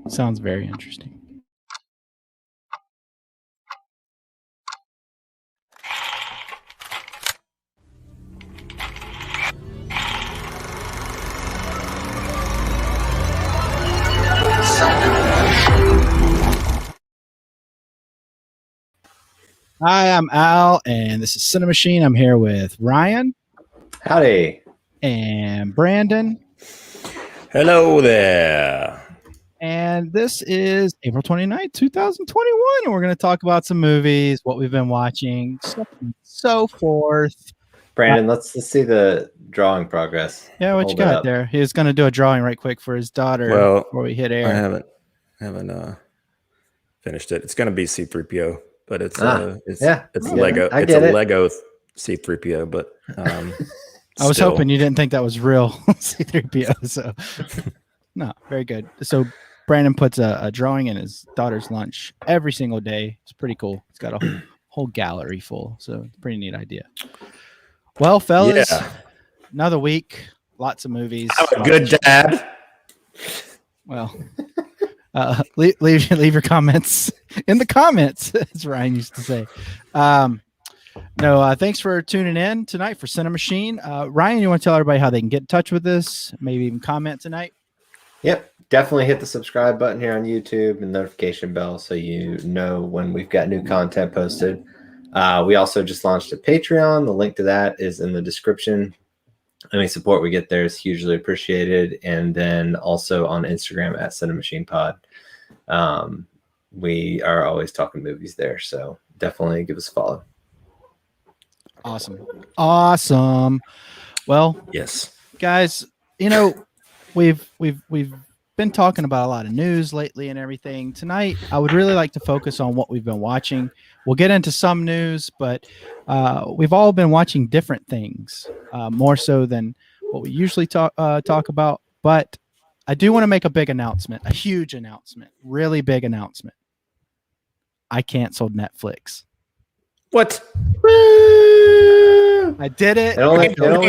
Sounds very interesting. Hi, I'm Al, and this is CiNEMACHiNE. I'm here with Ryan. Howdy. And Brandon. Hello there. And this is April 29th, 2021. And we're going to talk about some movies, what we've been watching, so forth. Brandon, let's see the drawing progress. Yeah, what you got there? He was going to do a drawing right quick for his daughter before we hit air. I haven't finished it. It's going to be C-3PO, but it's Lego. It's a Lego C-3PO, but I was hoping you didn't think that was real C-3PO. So no, very good. So Brandon puts a drawing in his daughter's lunch every single day. It's pretty cool. It's got a whole gallery full. So it's a pretty neat idea. Well, fellas, another week, lots of movies. I'm a good dad. Well, leave your comments in the comments, as Ryan used to say. Thanks for tuning in tonight for CiNEMAChiNE. Ryan, you want to tell everybody how they can get in touch with us? Maybe even comment tonight? Yep. Definitely hit the subscribe button here on YouTube and notification bell so you know when we've got new content posted. We also just launched a Patreon. The link to that is in the description. Any support we get there is hugely appreciated. And then also on Instagram at CiNEMAChiNEPod. We are always talking movies there, so definitely give us a follow. Awesome. Well, yes, guys, we've been talking about a lot of news lately and everything. Tonight, I would really like to focus on what we've been watching. We'll get into some news, but we've all been watching different things, more so than what we usually talk about. But I do want to make a big announcement, a huge announcement, really big announcement. I canceled Netflix. What? I did it. It only took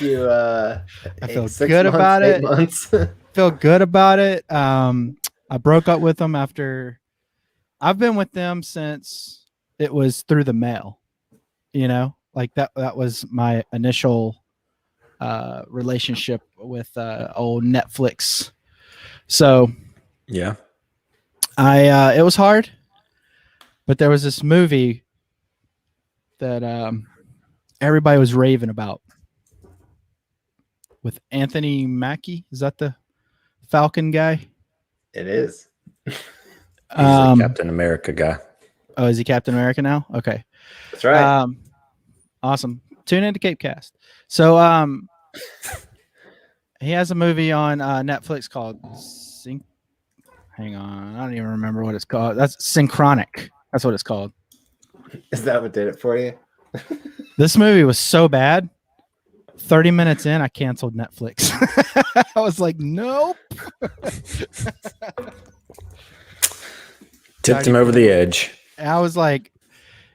you. I feel good about it. Feel good about it. I broke up with them after. I've been with them since it was through the mail. Like that was my initial relationship with old Netflix. So yeah, it was hard, but there was this movie that everybody was raving about with Anthony Mackie. Is that the Falcon guy? It is. He's a Captain America guy. Oh, is he Captain America now? Okay. That's right. Awesome. Tune into Cape Cast. So he has a movie on Netflix called hang on. I don't even remember what it's called. That's Synchronic. That's what it's called. Is that what did it for you? This movie was so bad. 30 minutes in, I canceled Netflix. I was like, nope. Tipped him over the edge. I was like,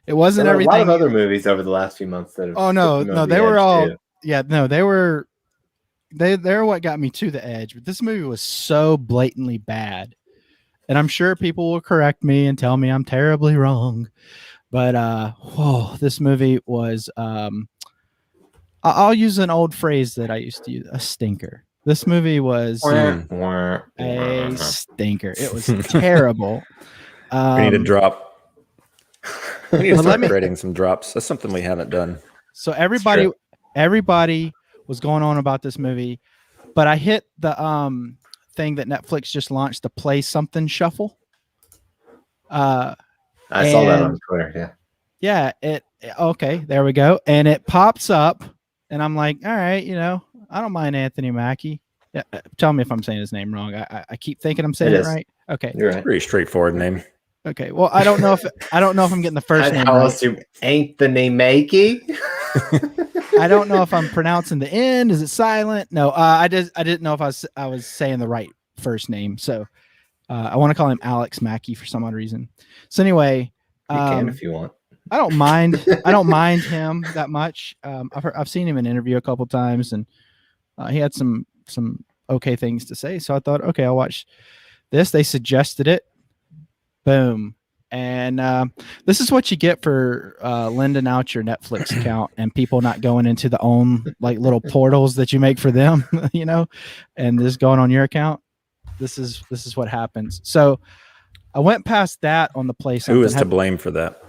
it wasn't there were everything. A lot of other movies over the last few months that have. Oh no, they were all. Too. Yeah, no, they were. They're what got me to the edge. But this movie was so blatantly bad, and I'm sure people will correct me and tell me I'm terribly wrong. But this movie was. I'll use an old phrase that I used to use: a stinker. This movie was a stinker. It was terrible. We need a drop. We need to start creating some drops. That's something we haven't done. So everybody was going on about this movie, but I hit the thing that Netflix just launched, the Play Something Shuffle. I saw that on Twitter. Yeah. Okay, there we go. And it pops up, and I'm like, all right, I don't mind Anthony Mackie. Yeah, tell me if I'm saying his name wrong. I keep thinking I'm saying it right. Okay, you're right. Pretty straightforward name. Okay, well, I don't know if I'm getting the first name right. Else you Anthony Mackie? I don't know if I'm pronouncing the N. Is it silent? No, I didn't know if I was saying the right first name. So I want to call him Alex Mackie for some odd reason. So anyway, you can if you want. I don't mind. I don't mind him that much. I've seen him in an interview a couple times, and he had some okay things to say. So I thought, okay, I'll watch this. They suggested it. Boom. And this is what you get for lending out your Netflix account and people not going into the own like little portals that you make for them, you know, and just going on your account. This is what happens. So I went past that on the Play Something. Who is to blame for that?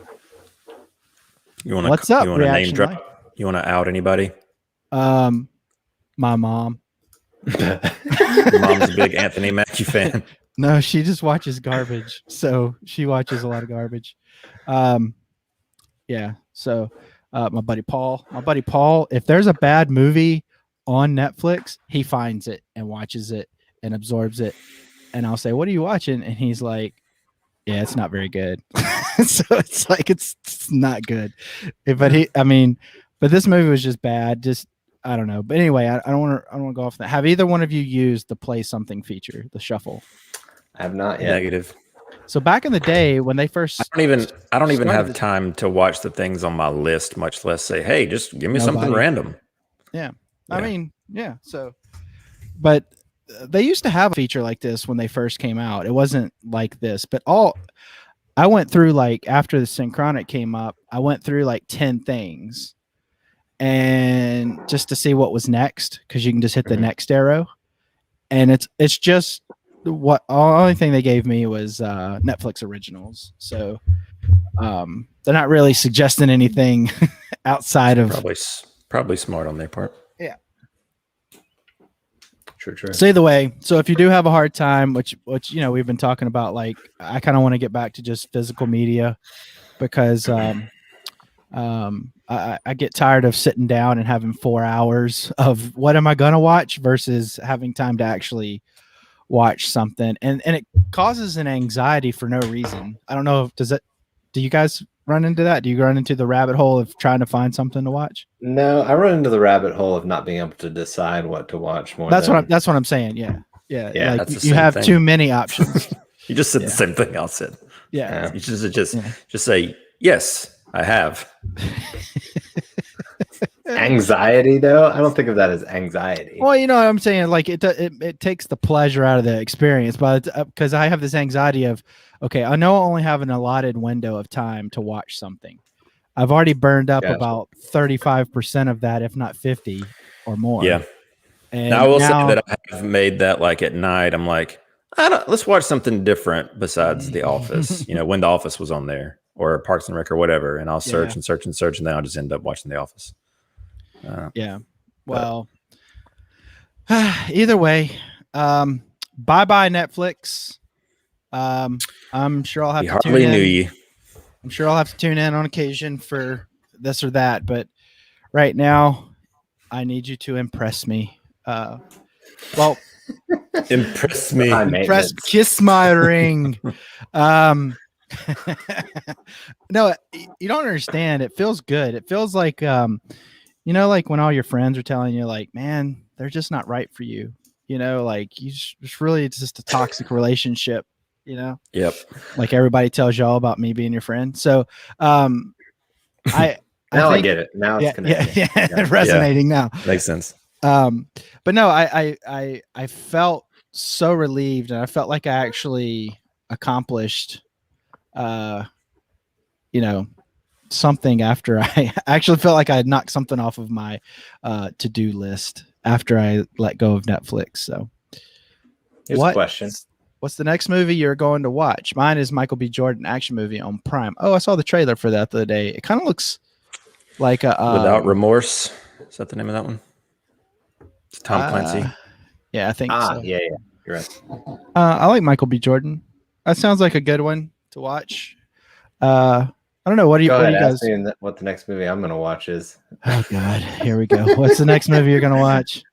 You want to? What's up? You want to name drop? You want to out anybody? My mom. Your mom's a big Anthony Mackie fan. No, she just watches garbage. So she watches a lot of garbage. Yeah. So my buddy Paul, if there's a bad movie on Netflix, he finds it and watches it and absorbs it. And I'll say, "What are you watching?" And he's like, "Yeah, it's not very good." So it's like it's not good. But this movie was just bad. Just I don't know. But anyway, I don't want to go off that. Have either one of you used the Play Something feature, the shuffle? I have not yet. Negative. So back in the day when they first, I don't even have time to watch the things on my list, much less say, "Hey, just give me something random." Yeah. I mean, yeah. So, but they used to have a feature like this when they first came out. It wasn't like this, but I went through like after the Synchronic came up, I went through like 10 things, and just to see what was next, because you can just hit the next arrow, and it's just. Only thing they gave me was Netflix originals, so they're not really suggesting anything outside of probably smart on their part. Yeah, true. So either way, so if you do have a hard time, which you know we've been talking about, like I kind of want to get back to just physical media because I get tired of sitting down and having 4 hours of what am I gonna watch versus having time to actually watch something, and it causes an anxiety for no reason. I don't know if do you guys run into that? Do you run into the rabbit hole of trying to find something to watch? No, I run into the rabbit hole of not being able to decide what to watch more. That's what I'm saying. Yeah. Like you have too many options. You just said the same thing I said. Yeah. You just say yes, I have. Anxiety, though, I don't think of that as anxiety. Well, you know what I'm saying, like it takes the pleasure out of the experience, but because I have this anxiety of, okay, I know I only have an allotted window of time to watch something. I've already burned up about 35% of that, if not 50 or more. Yeah. And now I will say that I have made that like at night. I'm like, let's watch something different besides The Office. You know, when The Office was on there or Parks and Rec or whatever, and I'll search and search and search, and then I'll just end up watching The Office. Well, either way, bye Netflix. I'm sure I'll have to tune in. I'm sure I'll have to tune in on occasion for this or that, but right now I need you to impress me. Impress me. Kiss my ring. No, you don't understand. It feels good. It feels like you know, like when all your friends are telling you, like, man, they're just not right for you. You know, like it's just a toxic relationship. You know. Yep. Like everybody tells y'all about me being your friend. So, I get it. Now it's connecting. Resonating now. Makes sense. But no, I felt so relieved, and I felt like I actually accomplished, you know, something after I actually felt like I had knocked something off of my to-do list after I let go of Netflix. So here's a question. What's the next movie you're going to watch? Mine is Michael B. Jordan action movie on Prime. Oh, I saw the trailer for that the other day. It kind of looks like a Without Remorse. Is that the name of that one? It's Tom Clancy. Yeah, I think so. Yeah, you're right. I like Michael B. Jordan. That sounds like a good one to watch. I don't know. What do you guys? Ask me what the next movie I'm going to watch is. Oh God, here we go. What's the next movie you're going to watch?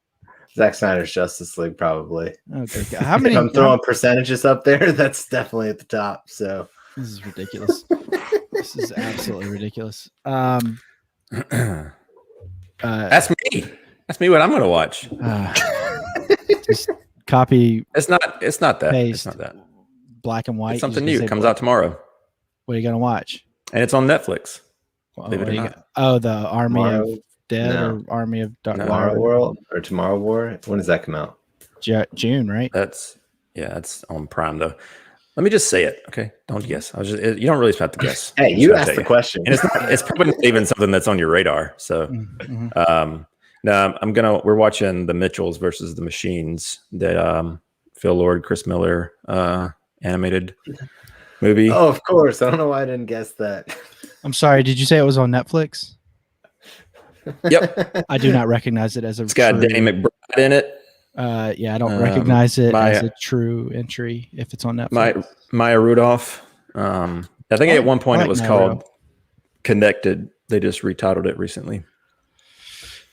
Zack Snyder's Justice League, probably. Okay. How many? If I'm throwing percentages up there, that's definitely at the top. So this is ridiculous. This is absolutely ridiculous. Ask me. Ask me what I'm going to watch. Just copy. It's not that. It's not that. Black and white. It's something new. It comes out tomorrow. What are you going to watch? And it's on Netflix. Believe it or not. Oh, the Army of Dead or Army of Dark Tomorrow World or Tomorrow War. When does that come out? June, right? That's on Prime though. Let me just say it, okay? Don't guess. You don't really have to guess. Hey, you asked the question, and it's probably not even something that's on your radar. So, no, we're watching the Mitchells versus the Machines, that Phil Lord, Chris Miller animated movie. Oh, of course. I don't know why I didn't guess that. I'm sorry. Did you say it was on Netflix? Yep. I do not recognize it as a. It's got Danny McBride in it. Yeah, I don't recognize it as a true entry if it's on Netflix. Maya Rudolph. I think at one point it was called Connected. They just retitled it recently.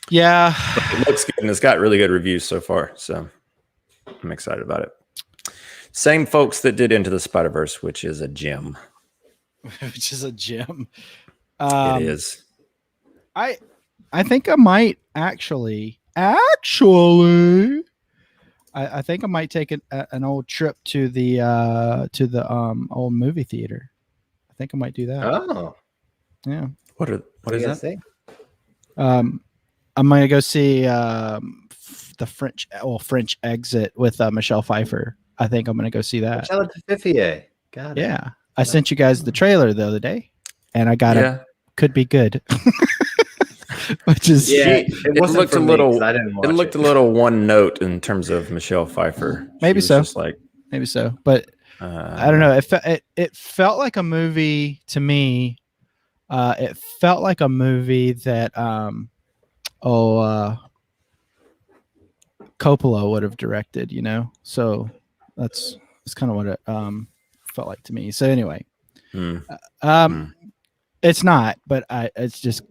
Yeah. But it looks good, and it's got really good reviews so far. So I'm excited about it. Same folks that did Into the Spider-Verse, which is a gem. Which is a gem. It is. I think I might actually. I think I might take an old trip to the old movie theater. I think I might do that. Oh, yeah. What is that? Say? I'm gonna go see the French Exit with Michelle Pfeiffer. I think I'm gonna go see that. Michelle Pfeiffer. Got it. Yeah, I sent you guys the trailer the other day, and I got it. Could be good. Which is it looked a little. It looked a little one note in terms of Michelle Pfeiffer. Maybe so. Maybe so, but I don't know. It felt like a movie to me. It felt like a movie that Coppola would have directed. So that's kind of what it felt like to me. So anyway, it's not, but it's just.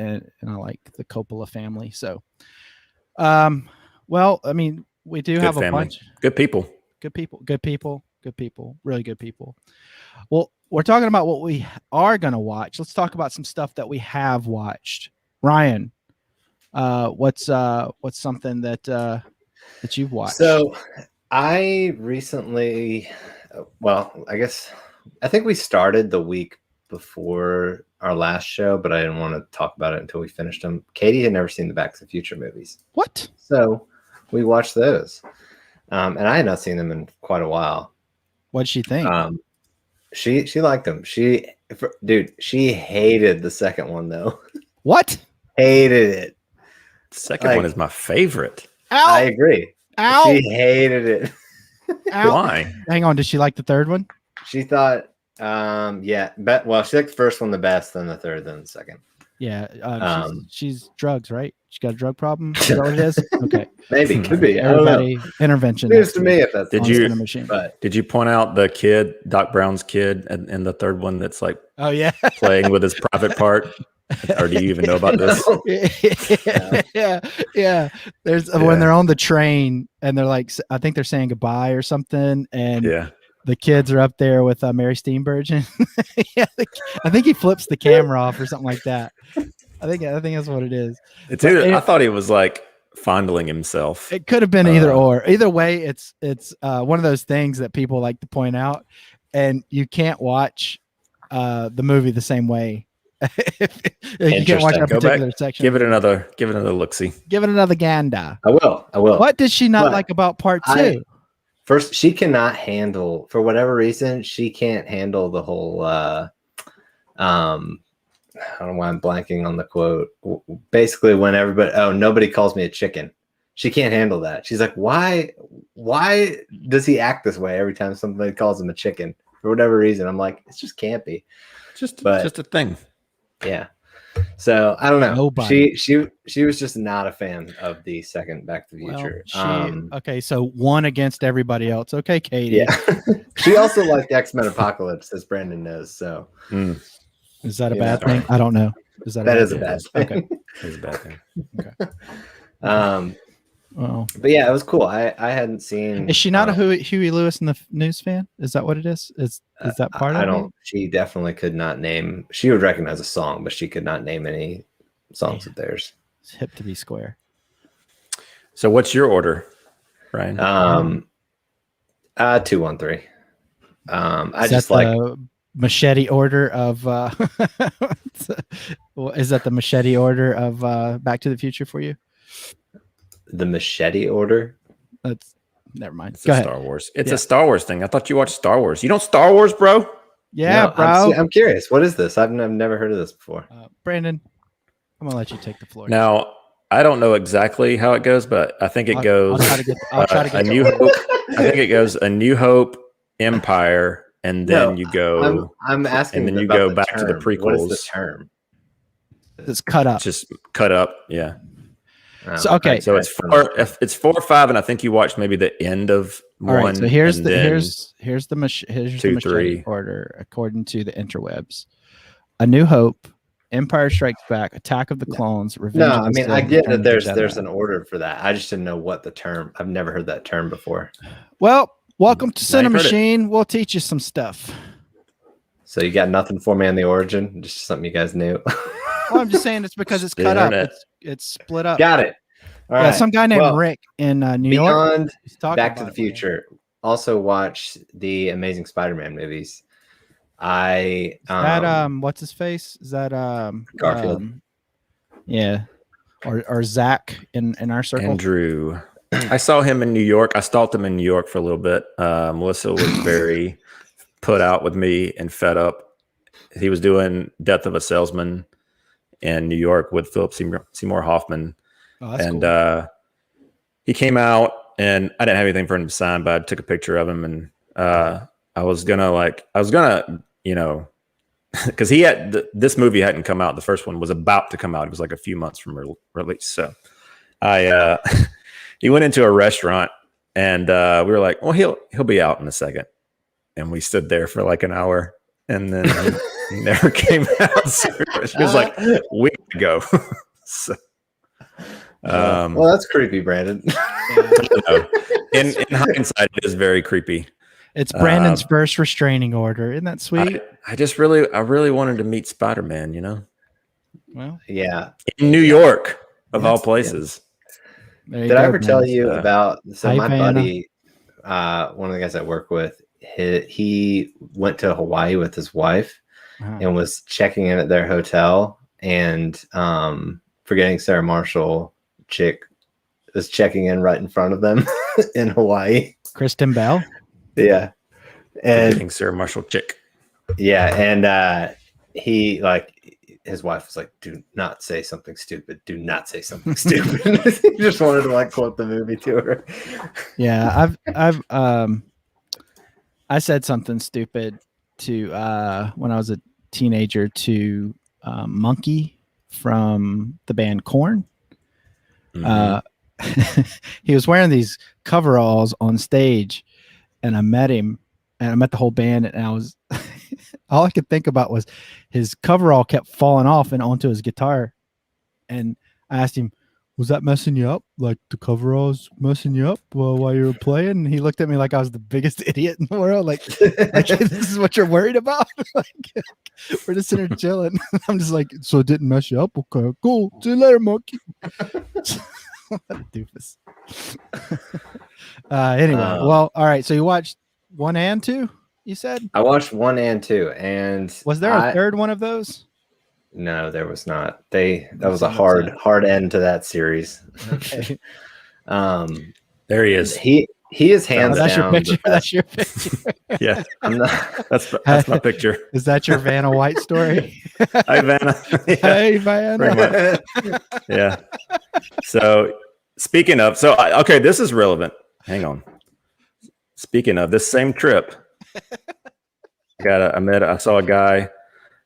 And I like the Coppola family. So, well, I mean, we do have a bunch. Good people. Really good people. Well, we're talking about what we are going to watch. Let's talk about some stuff that we have watched. Ryan, what's something that you've watched? So I recently, I think we started the week before our last show, but I didn't want to talk about it until we finished them. Katie had never seen the Back to the Future movies. What? So we watched those. And I had not seen them in quite a while. What'd she think? She liked them. She hated the second one though. What? Hated it. The second one is my favorite. Ow! I agree. Ow! She hated it. Ow! Why? Hang on. Did she like the third one? She thought, she liked the first one the best, then the third, then the second. Yeah. She's drugs, right? She got a drug problem. Is that what it is? Okay. Maybe could be. Everybody, intervention. News to me if that's did you point out the kid, Doc Brown's kid, and the third one that's like, oh yeah, playing with his private part? Or do you even know about this? Yeah. There's when they're on the train and they're like, I think they're saying goodbye or something, and the kids are up there with Mary Steenburgen. I think he flips the camera off or something like that. I think that's what it is. It's either. I thought he was like fondling himself. It could have been either or. Either way, it's one of those things that people like to point out, and you can't watch the movie the same way. You can't watch a particular section. Give it another look-see. Give it another ganda. I will. What did she not like about part 2? First, she cannot handle, for whatever reason, she can't handle the whole. I don't know why I'm blanking on the quote. Basically, when nobody calls me a chicken. She can't handle that. She's like, why does he act this way every time somebody calls him a chicken? For whatever reason, I'm like, it's just campy. Just a thing. Yeah. So I don't know. Nobody. She was just not a fan of the second Back to the Future. Okay, so one against everybody else. Okay, Katie. Yeah. She also liked X-Men Apocalypse, as Brandon knows. So is that a bad thing? I don't know. Is that a bad thing? Okay. It's a bad thing. Okay. But yeah, it was cool. I hadn't seen. Is she not a Huey Lewis and the News fan? Is that what it is? Is that part of it? I don't. She definitely could not name. She would recognize a song, but she could not name any songs of theirs. It's hip to be square. So, what's your order, Ryan? 2-1-3. I just like the machete order of. Is that the machete order of Back to the Future for you? The machete order. That's never mind. It's Go a ahead. Star Wars. It's a Star Wars thing. I thought you watched Star Wars. You don't Star Wars, bro? Yeah, No, bro. I'm curious. What is this? I've never heard of this before. Brandon, I'm gonna let you take the floor. Now, I don't know exactly how it goes, but I think it goes. I'll try to get A New Hope. I think it goes A New Hope, Empire, and then you go. I'm asking, and then you about go the back to the term. prequels. What is the term? It's cut up. Just cut up, yeah. So okay, so it's four. It's 4 or 5, and I think you watched maybe the end of one. All right, so here's the two, machete 3 order according to the interwebs: A New Hope, Empire Strikes Back, Attack of the Clones, Revenge. No, of the I mean Sith, I get Return that of the there's Jedi. an order for that. I just didn't know what the term. I've never heard that term before. Well, welcome to Now you've heard it. CiNEMACHiNE. We'll teach you some stuff. So you got nothing for me on the origin? Just something you guys knew. Well, I'm just saying it's because it's cut up. It's split up. Got it. All right. Some guy named Rick in New York. Beyond he's talking Back to about the it. Future. Also watch the Amazing Spider-Man movies. Is that what's his face? Is that Garfield? Yeah, or Zack in our circle. Andrew. I saw him in New York. I stalked him in New York for a little bit. Melissa was very put out with me and fed up. He was doing Death of a Salesman in New York with Philip Seymour Hoffman. Oh, that's and cool. He came out, and I didn't have anything for him to sign, but I took a picture of him, and I was gonna, you know, because this movie hadn't come out. The first one was about to come out. It was like a few months from release. So he went into a restaurant, and we were like, well, he'll be out in a second. And we stood there for like an hour, and then he never came out. So it was like, we gotta go. So, well, that's creepy, Brandon. in hindsight, it is very creepy. It's Brandon's first restraining order. Isn't that sweet? I really wanted to meet Spider-Man, you know? Well, yeah. In New York, of all places. Did I ever tell you about, so my Vanna. buddy, one of the guys I work with, he went to Hawaii with his wife and was checking in at their hotel, and forgetting Sarah Marshall chick was checking in right in front of them in Hawaii. Kristen Bell. Yeah. And Forgetting Sarah Marshall chick. Yeah, and his wife was like, "Do not say something stupid. Do not say something stupid." He just wanted to like quote the movie to her. Yeah, I said something stupid to when I was a teenager to Monkey from the band Korn. He was wearing these coveralls on stage, and I met him, and I met the whole band, and I was all I could think about was his coverall kept falling off and onto his guitar, and I asked him, "Was that messing you up? Like the coveralls messing you up while you were playing?" And he looked at me like I was the biggest idiot in the world. Like this is what you're worried about? Like, we're just sitting here chilling. I'm just like, so it didn't mess you up? Okay, cool. See you later, monkey. What a doofus. Anyway, well, all right. So you watched 1 and 2, you said? I watched 1 and 2, and was there a third one of those? No, there was not. That was a hard end to that series. Okay. There he is. He is hands that's down. Your picture. That's your picture. Yeah, I'm not, that's my picture. Is that your Vanna White story? Hi, Vanna. Yeah, hey, Vanna. Yeah. So speaking of, okay, this is relevant. Hang on. Speaking of this same trip, I saw a guy.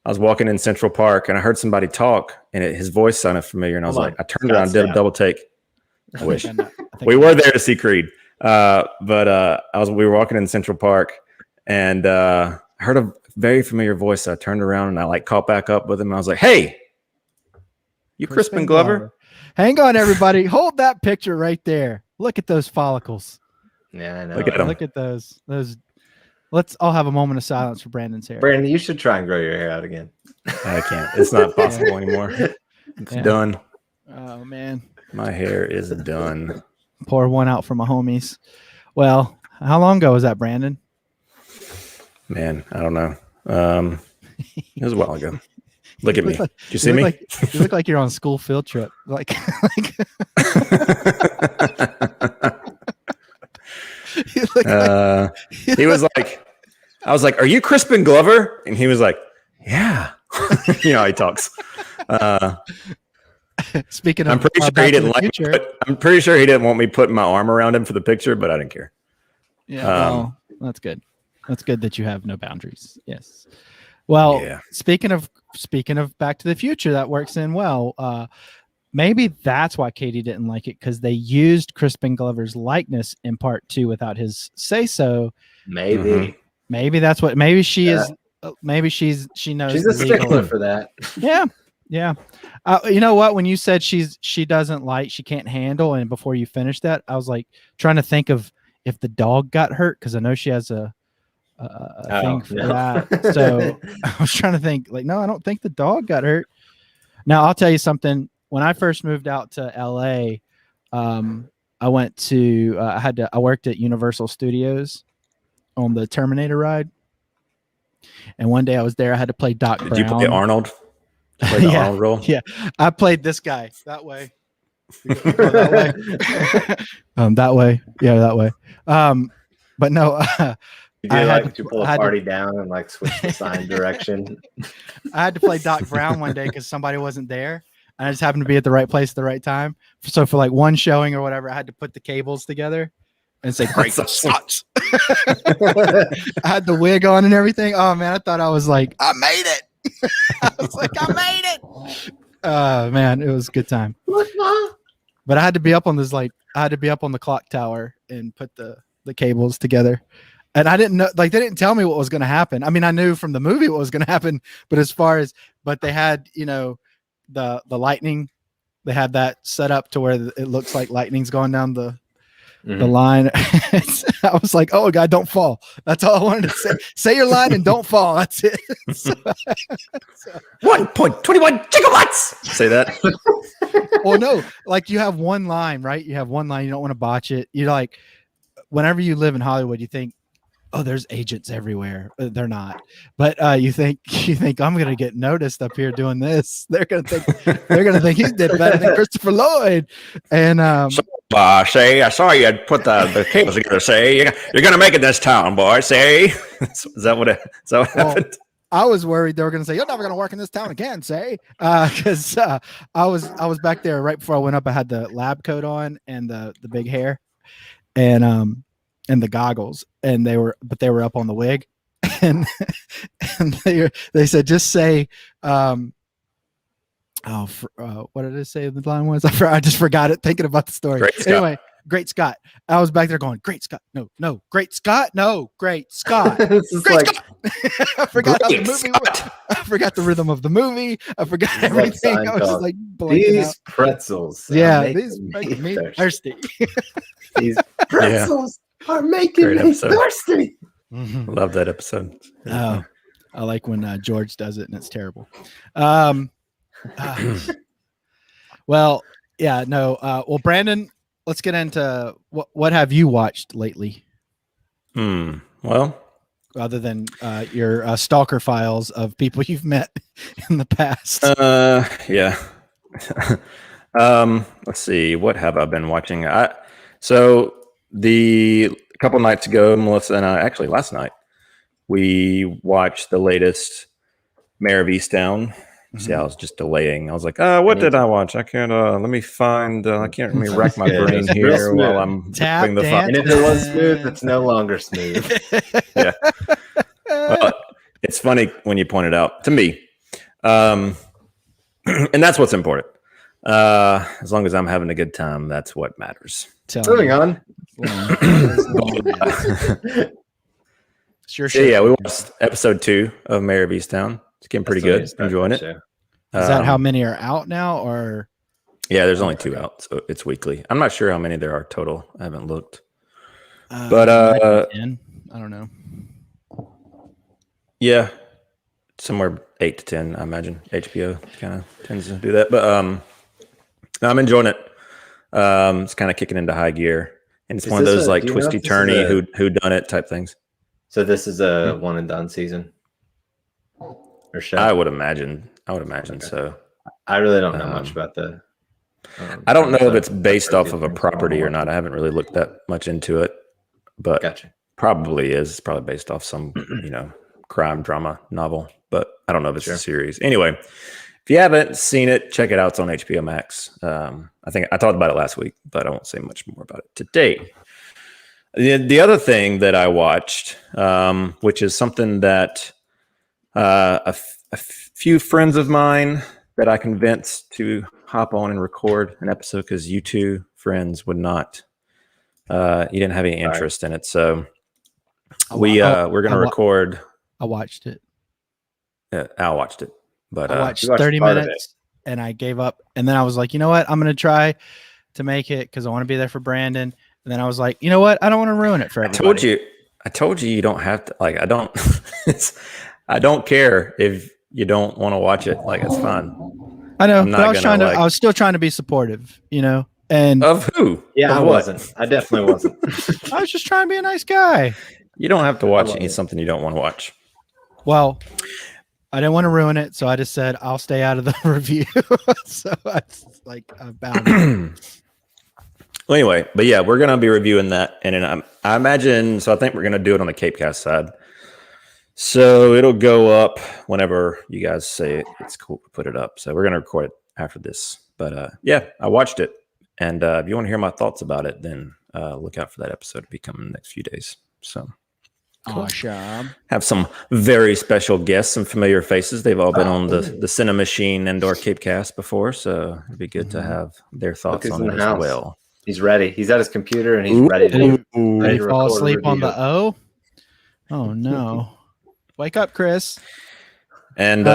I was walking in Central Park, and I heard somebody talk, and his voice sounded familiar. And I was like, I turned around, did a double take. I wish we were there to see Creed, but we were walking in Central Park, and I heard a very familiar voice. So I turned around, and I like caught back up with him. And I was like, "Hey, you Crispin Glover?" Hang on, everybody. Hold that picture right there. Look at those follicles. Yeah, I know. Look at those. Let's all have a moment of silence for Brandon's hair. Brandon, you should try and grow your hair out again. I can't. It's not possible anymore. It's done. Oh man, my hair is done. Pour one out for my homies. Well, how long ago was that, Brandon? Man, I don't know. It was a while ago. Look at me. Did you see me? You look like you're on a school field trip. He was like, I was like, "Are you Crispin Glover?" And he was like, "Yeah." You know how he talks. Speaking of, I'm pretty sure he didn't like. I'm pretty sure he didn't want me putting my arm around him for the picture, but I didn't care. Yeah, well, that's good. That's good that you have no boundaries. Yes. Well, speaking of Back to the Future, that works in well. Maybe that's why Katie didn't like it, because they used Crispin Glover's likeness in part 2 without his say so. Maybe that's what. Maybe she is. Maybe she knows. She's a stickler for that. Yeah. You know what? When you said she can't handle, and before you finished that, I was like trying to think of if the dog got hurt, because I know she has a thing for that. So I was trying to think, like, no, I don't think the dog got hurt. Now I'll tell you something. When I first moved out to LA, I went to I worked at Universal Studios on the Terminator ride, and one day I was there. I had to play Doc Brown. Did you play Arnold? Arnold role? Yeah, I played this guy that way. That way. Yeah, that way. But no, did you pull a party down and like switch the sign direction? I had to play Doc Brown one day because somebody wasn't there, and I just happened to be at the right place at the right time. So for like one showing or whatever, I had to put the cables together and say, "Great Scott." I had the wig on and everything. Oh man, I thought I was like, I made it. I was like, I made it. Man, it was a good time. But I had to be up on the clock tower and put the cables together. And I didn't know, like, they didn't tell me what was going to happen. I mean, I knew from the movie what was going to happen, but they had, the lightning, they had that set up to where it looks like lightning's going down the line. I was like, oh God, don't fall. That's all I wanted to say. Say your line and don't fall. That's it. 1.21 gigawatts. Say that. Well, no, like you have one line, right? You have one line. You don't want to botch it. You're like, whenever you live in Hollywood, you think, oh, there's agents everywhere. They're not. But you think I'm gonna get noticed up here doing this. They're gonna think he did better than Christopher Lloyd. And say, I saw you put the cables together. Say, you're gonna make it this town, boy. Say, is that what happened? I was worried they were gonna say you're never gonna work in this town again. Say, because I was back there right before I went up. I had the lab coat on and the big hair, and the goggles, and they were up on the wig, and they said just say what did it say the line was? I just forgot it thinking about the story. Anyway, Great Scott. I was back there going, Great Scott. No, Great Scott. No, Great Scott. Great Scott. I forgot how the movie was. I forgot the rhythm of the movie. I forgot everything. I was just like these out. Pretzels. These make me thirsty. These pretzels are making me thirsty. Love that episode. Oh, I like when George does it and it's terrible. Well, yeah, no. Well, Brandon, let's get into what have you watched lately? Well, other than your stalker files of people you've met in the past. Yeah. Let's see. What have I been watching? So a couple nights ago, Melissa and I, actually last night, we watched the latest Mayor of Easttown. See, I was just delaying. I was like, what did I watch? I can't, let me find, I can't, let me rack my brain here while I'm doing the file. And if it was smooth, it's no longer smooth. Yeah. Well, it's funny when you point it out to me. And that's what's important. As long as I'm having a good time, that's what matters. Moving on. Sure. Yeah, we watched episode 2 of Mayor of Easttown. It's getting pretty good. Enjoying it. Is that how many are out now, or? Yeah, there's only 2 out, so it's weekly. I'm not sure how many there are total. I haven't looked. But 10? I don't know. Yeah, somewhere 8 to 10, I imagine. HBO kind of tends to do that, but I'm enjoying it. It's kind of kicking into high gear, and it's one of those like twisty turny who done it type things. So this is a one and done season or show? I would imagine okay. So. I really don't know much about the. I don't know if it's based off of a property or not. I haven't really looked that much into it. but Gotcha. probably is. It's probably based off some, crime drama novel, but I don't know if it's a series. Anyway, if you haven't seen it, check it out. It's on HBO Max. I think I talked about it last week, but I won't say much more about it today. The other thing that I watched, which is something that a few friends of mine that I convinced to hop on and record an episode because you two friends would not. You didn't have any interest in it, so we're going to record. I watched it. Yeah, Al watched it, but I watched 30 minutes and I gave up. And then I was like, you know what? I'm going to try to make it because I want to be there for Brandon. And then I was like, you know what? I don't want to ruin it for everybody. I told you don't have to. Like, I don't. I don't care if you don't want to watch it. Like, it's fine. I know, but I was still trying to be supportive, And of who? Yeah, of I wasn't. I definitely wasn't. I was just trying to be a nice guy. You don't have to watch something you don't want to watch. Well, I didn't want to ruin it, so I just said I'll stay out of the review. So it's like I'm bound. Well, anyway, but yeah, we're gonna be reviewing that, and then I imagine. So I think we're gonna do it on the Cape Cast side. So it'll go up whenever you guys say it's cool to put it up. So we're gonna record it after this. But yeah, I watched it, and if you want to hear my thoughts about it, then look out for that episode to be coming in the next few days. So. Cool. Awesome. Have some very special guests, some familiar faces. They've all been on the CiNEMACHiNE and/or Cape Cast before, so it'd be good to have their thoughts on it as well. He's ready. He's at his computer and he's ready to. Did he fall asleep on the O? Oh no! Wake up, Chris. And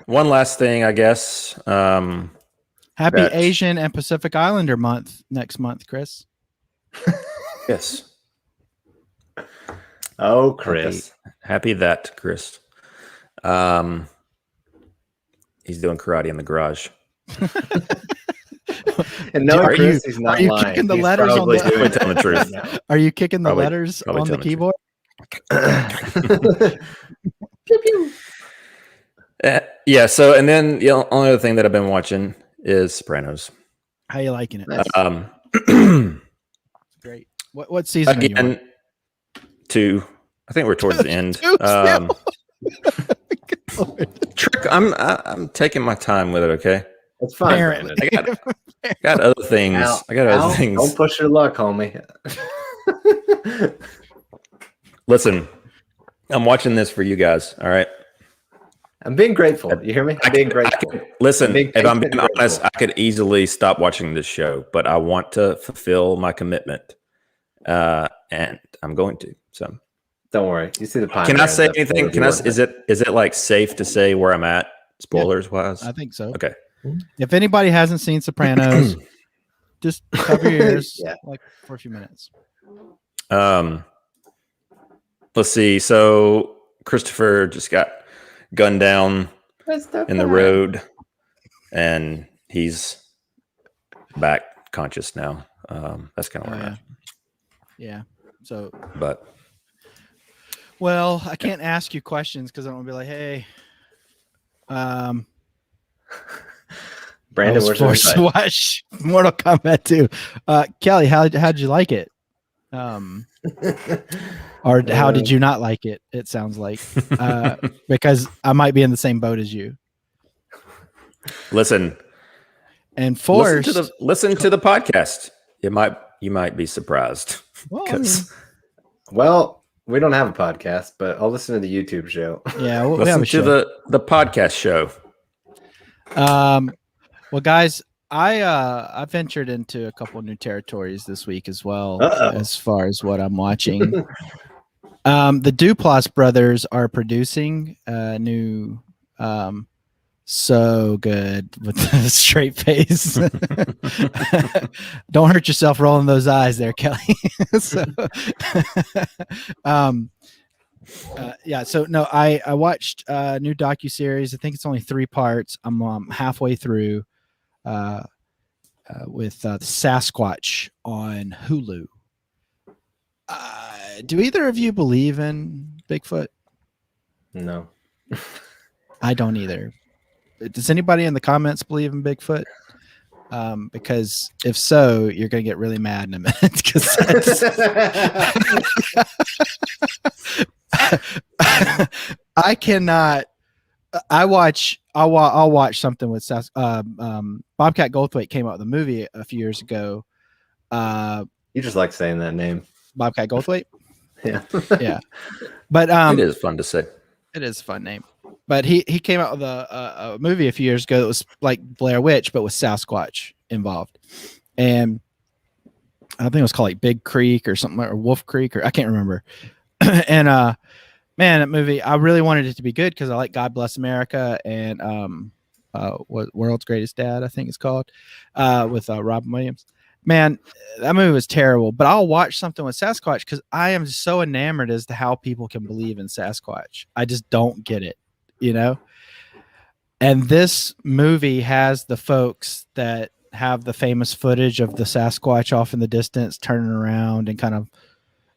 one last thing, I guess. Happy Asian and Pacific Islander month next month, Chris. Yes. Oh, Chris. Happy that, Chris. He's doing karate in the garage. And no, Chris, he's not lying. Kicking the letters on the telling the truth. Are you kicking the letters on the keyboard? Pew, pew. Yeah, so and then the only other thing that I've been watching is Sopranos. How you liking it? Great. What season are you on? 2. I think we're towards the end. Trick. I'm taking my time with it. Okay, it's fine. I got other things. Other things. Don't push your luck, homie. Listen, I'm watching this for you guys. All right. I'm being grateful. You hear me? I'm being grateful. Listen, if I'm being honest, I could easily stop watching this show, but I want to fulfill my commitment, and I'm going to. So. Don't worry. You see the pine. Can I say anything? Is it like safe to say where I'm at, spoilers wise? I think so. Okay. If anybody hasn't seen Sopranos, just cover your ears for a few minutes. Let's see. So Christopher just got gunned down in the road, and he's back conscious now. That's kind of where I'm at. Yeah. So, but. Well, I can't ask you questions because I don't want to be like, hey, Brandon, where's forced to watch Mortal Kombat 2. Kelly, how'd you like it? Or how did you not like it? It sounds like because I might be in the same boat as you. Listen, and forced. Listen to the podcast. You might be surprised. Well, we don't have a podcast, but I'll listen to the YouTube show. Yeah, we'll listen to the podcast show. Well, guys, I ventured into a couple new territories this week as well. As far as what I'm watching. The Duplass brothers are producing a new so good with the straight face. Don't hurt yourself rolling those eyes there, Kelly. So, I watched a new docuseries. I think it's only 3 parts. I'm halfway through with the Sasquatch on Hulu. Do either of you believe in Bigfoot? No. I don't either. Does anybody in the comments believe in Bigfoot? Because if so, you're going to get really mad in a minute. Because I cannot. I'll watch something with Bobcat Goldthwait came out with a movie a few years ago. You just like saying that name, Bobcat Goldthwait. Yeah, yeah. But it is fun to say. It is a fun name. But he came out with a movie a few years ago that was like Blair Witch, but with Sasquatch involved. And I think it was called like Big Creek or something, or Wolf Creek, or I can't remember. And man, that movie, I really wanted it to be good because I like God Bless America and what World's Greatest Dad, I think it's called, with Robin Williams. Man, that movie was terrible, but I'll watch something with Sasquatch because I am so enamored as to how people can believe in Sasquatch. I just don't get it, you know? And this movie has the folks that have the famous footage of the Sasquatch off in the distance turning around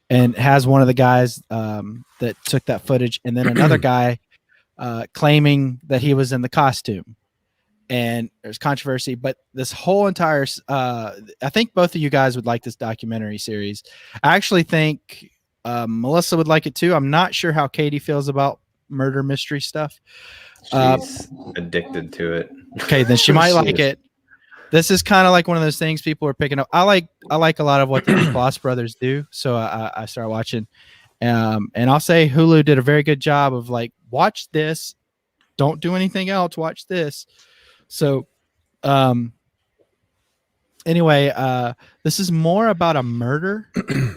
and has one of the guys that took that footage, and then another guy claiming that he was in the costume. And there's controversy, but this whole entire I think both of you guys would like this documentary series. I actually think Melissa would like it too. I'm not sure how Katie feels about murder mystery stuff. She's addicted to it. Okay, then she might like it. This is kind of like one of those things people are picking up. I like a lot of what the Boss Brothers do, so I started watching. And I'll say Hulu did a very good job of like, watch this, don't do anything else, watch this. So, anyway, this is more about a murder in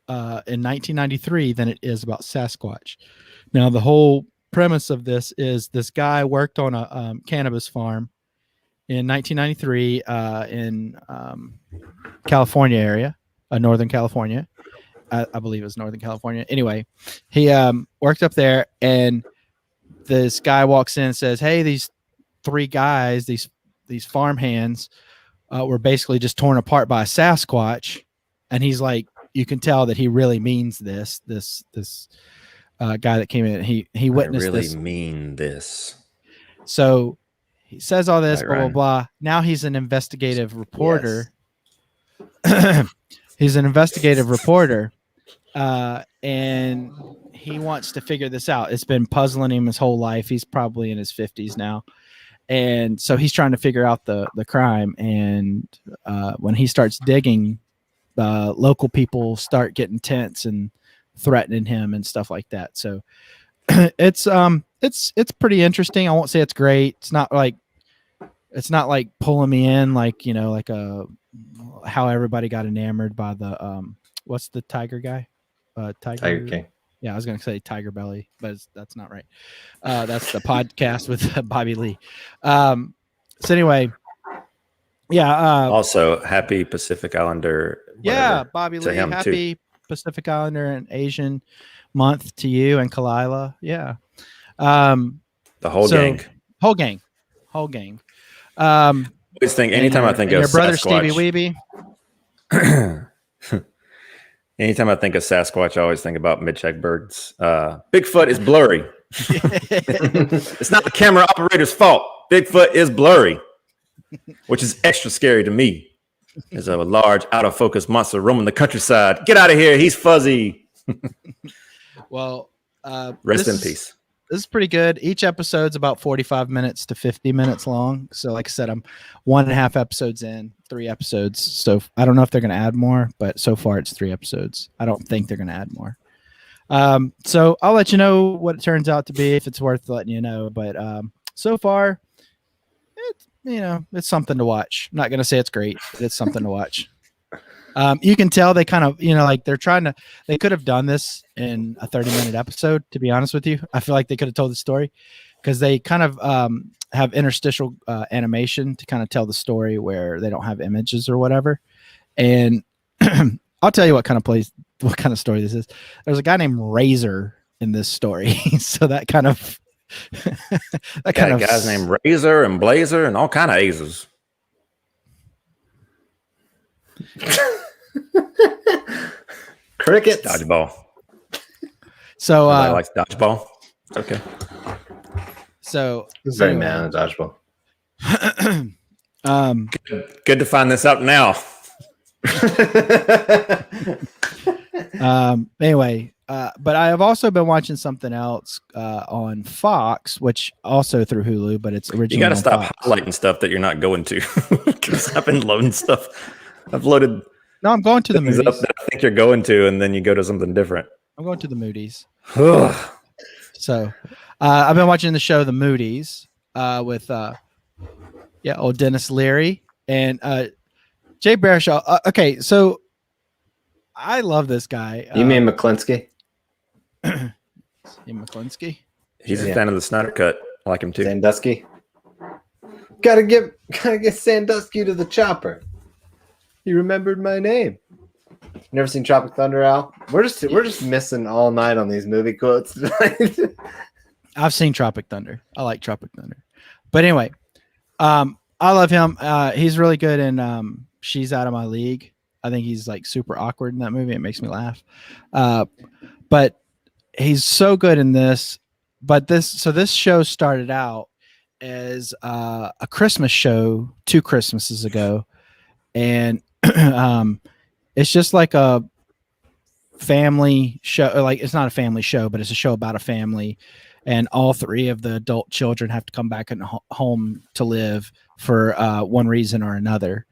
1993 than it is about Sasquatch. Now, the whole premise of this is this guy worked on a cannabis farm in 1993 in California area, Northern California. I believe it was Northern California. Anyway, he worked up there, and this guy walks in and says, "Hey, these three guys, these farm hands, were basically just torn apart by a Sasquatch." And he's like, you can tell that he really means this guy that came in. He witnessed I really this. mean this. So he says all this, Right, blah, blah, Ryan. blah. Now he's an investigative reporter. Yes. He's an investigative reporter. And he wants to figure this out. It's been puzzling him his whole life. He's probably in his 50s now. And so he's trying to figure out the crime. And when he starts digging, local people start getting tense and threatening him and stuff like that. So it's pretty interesting. I won't say it's great. It's not like pulling me in like, you know, like how everybody got enamored by the what's the tiger guy? Tiger King. Yeah, I was going to say Tiger Belly, but that's not right. That's the podcast with Bobby Lee. So anyway, yeah. Also, happy Pacific Islander. Yeah, Bobby Lee. Happy too. Pacific Islander and Asian month to you and Kalila. Yeah. The whole gang. Whole gang. Always think anytime I think of your brother Sasquatch, Stevie Weeby. Anytime I think of Sasquatch, I always think about Mitch Hedberg's Bigfoot is blurry. It's not the camera operator's fault. Bigfoot is blurry, which is extra scary to me. There's a large, out of focus monster roaming the countryside. Get out of here. He's fuzzy. Well, rest in peace. This is pretty good. Each episode's about 45 minutes to 50 minutes long. So like I said, I'm 1.5 episodes in, 3 episodes. So I don't know if they're going to add more, but so far it's 3 episodes. I don't think they're going to add more. So I'll let you know what it turns out to be, if it's worth letting you know. But so far, it's something to watch. I'm not going to say it's great, but it's something to watch. You can tell they kind of, like they could have done this in a 30-minute episode, to be honest with you. I feel like they could have told the story because they kind of have interstitial animation to kind of tell the story where they don't have images or whatever. And I'll tell you what kind of story this is. There's a guy named Razor in this story. So that kind of, guys named Razor and Blazer and all kind of Azers. Crickets. Dodgeball. So I like dodgeball. Okay. So He's very mad at dodgeball. Good to find this out now. Anyway, but I have also been watching something else on Fox, which also through Hulu, but it's originally. You got to on stop Fox. highlighting stuff that you're not going to. Because I've been loading stuff. I've loaded. No, I'm going to the things movies. up that I think you're going to, and then you go to something different. I'm going to the Moody's. So, I've been watching the show The Moody's with old Dennis Leary and Jay Baruchel. Okay, so I love this guy. You mean McClinsky? McClinsky? He's a fan of the Snyder Cut. I like him too. Sandusky. Gotta get Sandusky to the chopper. He remembered my name. Never seen Tropic Thunder, Al? We're just missing all night on these movie quotes tonight. I've seen Tropic Thunder. I like Tropic Thunder. But anyway, I love him. He's really good in She's Out of My League. I think he's like super awkward in that movie. It makes me laugh. But he's so good in this. But this show started out as a Christmas show 2 Christmases ago. And it's just like a family show. Like, it's not a family show, but it's a show about a family, and all 3 of the adult children have to come back in home to live for one reason or another.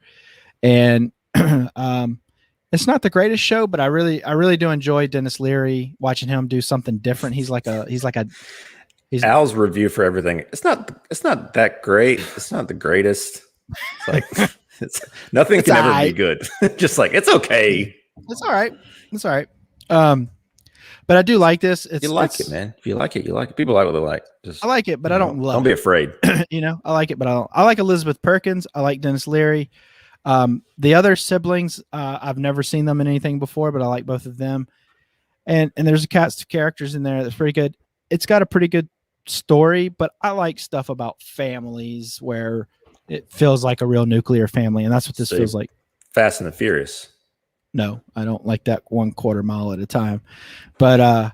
And it's not the greatest show, but I really do enjoy Dennis Leary, watching him do something different. He's Al's review for everything. It's not that great. It's not the greatest. It's like nothing can ever be good. Just like, it's okay. It's all right. It's all right. But I do like this. You like it, man. If you like it, you like it. People like what they like. I like it, but I don't love it. Don't be afraid. I like it, but I don't. I like Elizabeth Perkins. I like Dennis Leary. The other siblings, I've never seen them in anything before, but I like both of them. And there's a cast of characters in there that's pretty good. It's got a pretty good story, but I like stuff about families where it feels like a real nuclear family, and that's what this feels like. Fast and the Furious. No, I don't like that 1/4 mile at a time. But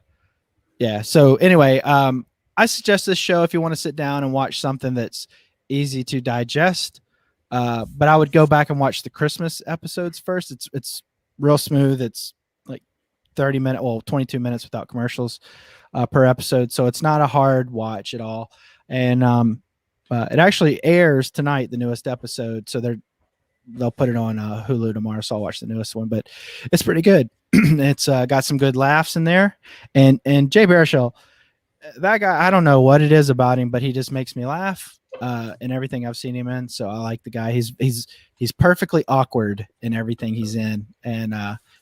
yeah. So anyway, I suggest this show if you want to sit down and watch something that's easy to digest. But I would go back and watch the Christmas episodes first. It's real smooth. It's like 22 minutes without commercials per episode. So it's not a hard watch at all. And it actually airs tonight, the newest episode. So they'll put it on Hulu tomorrow. So I'll watch the newest one, but it's pretty good. It's got some good laughs in there. And Jay Baruchel, that guy, I don't know what it is about him, but he just makes me laugh in everything I've seen him in. So I like the guy. He's perfectly awkward in everything he's in, and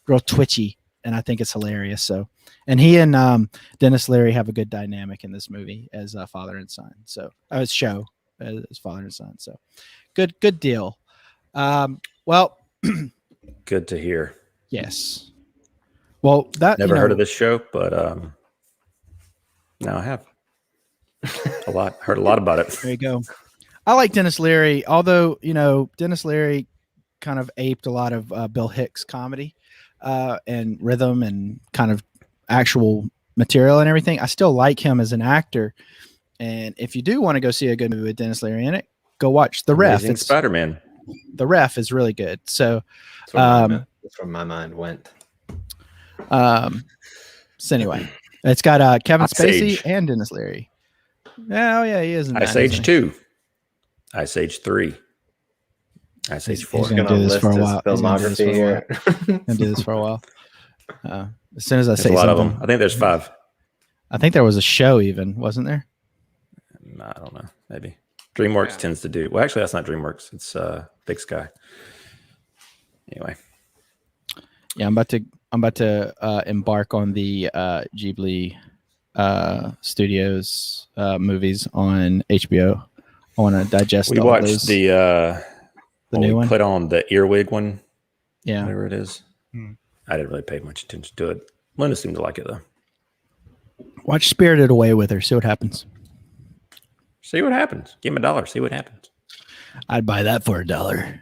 real twitchy. And I think it's hilarious. So, and he and Dennis Leary have a good dynamic in this movie as father and son. So, show as father and son. So, good deal. Well, good to hear. Yes. Well, that never heard of this show, but now I have heard a lot about it. There you go. I like Dennis Leary, although Dennis Leary kind of aped a lot of Bill Hicks comedy and rhythm and kind of actual material and everything. I still like him as an actor. And if you do want to go see a good movie with Dennis Leary in it, go watch The Ref. It's Spider-Man. The Ref is really good. So that's where my mind went. So anyway, it's got Kevin Ice Spacey Age. and Dennis Leary. Oh yeah, he is in Ice Age 2, Ice Age 3, Ice Age 4. He's gonna do this for a while. Filmography here. Gonna do this for a while. As soon as I There's say a lot something, of them. I think there's 5. I think there was a show even, wasn't there? I don't know. Maybe DreamWorks tends to do. Well, actually, that's not DreamWorks. It's Big Sky. Anyway. Yeah, I'm about to embark on the Ghibli Studios movies on HBO. I want to digest. We all watched those. the new one. Put on the earwig one. Yeah, whatever it is. I didn't really pay much attention to it. Luna seemed to like it though. Watch Spirited Away with her. See what happens. See what happens. Give him $1. See what happens. I'd buy that for $1.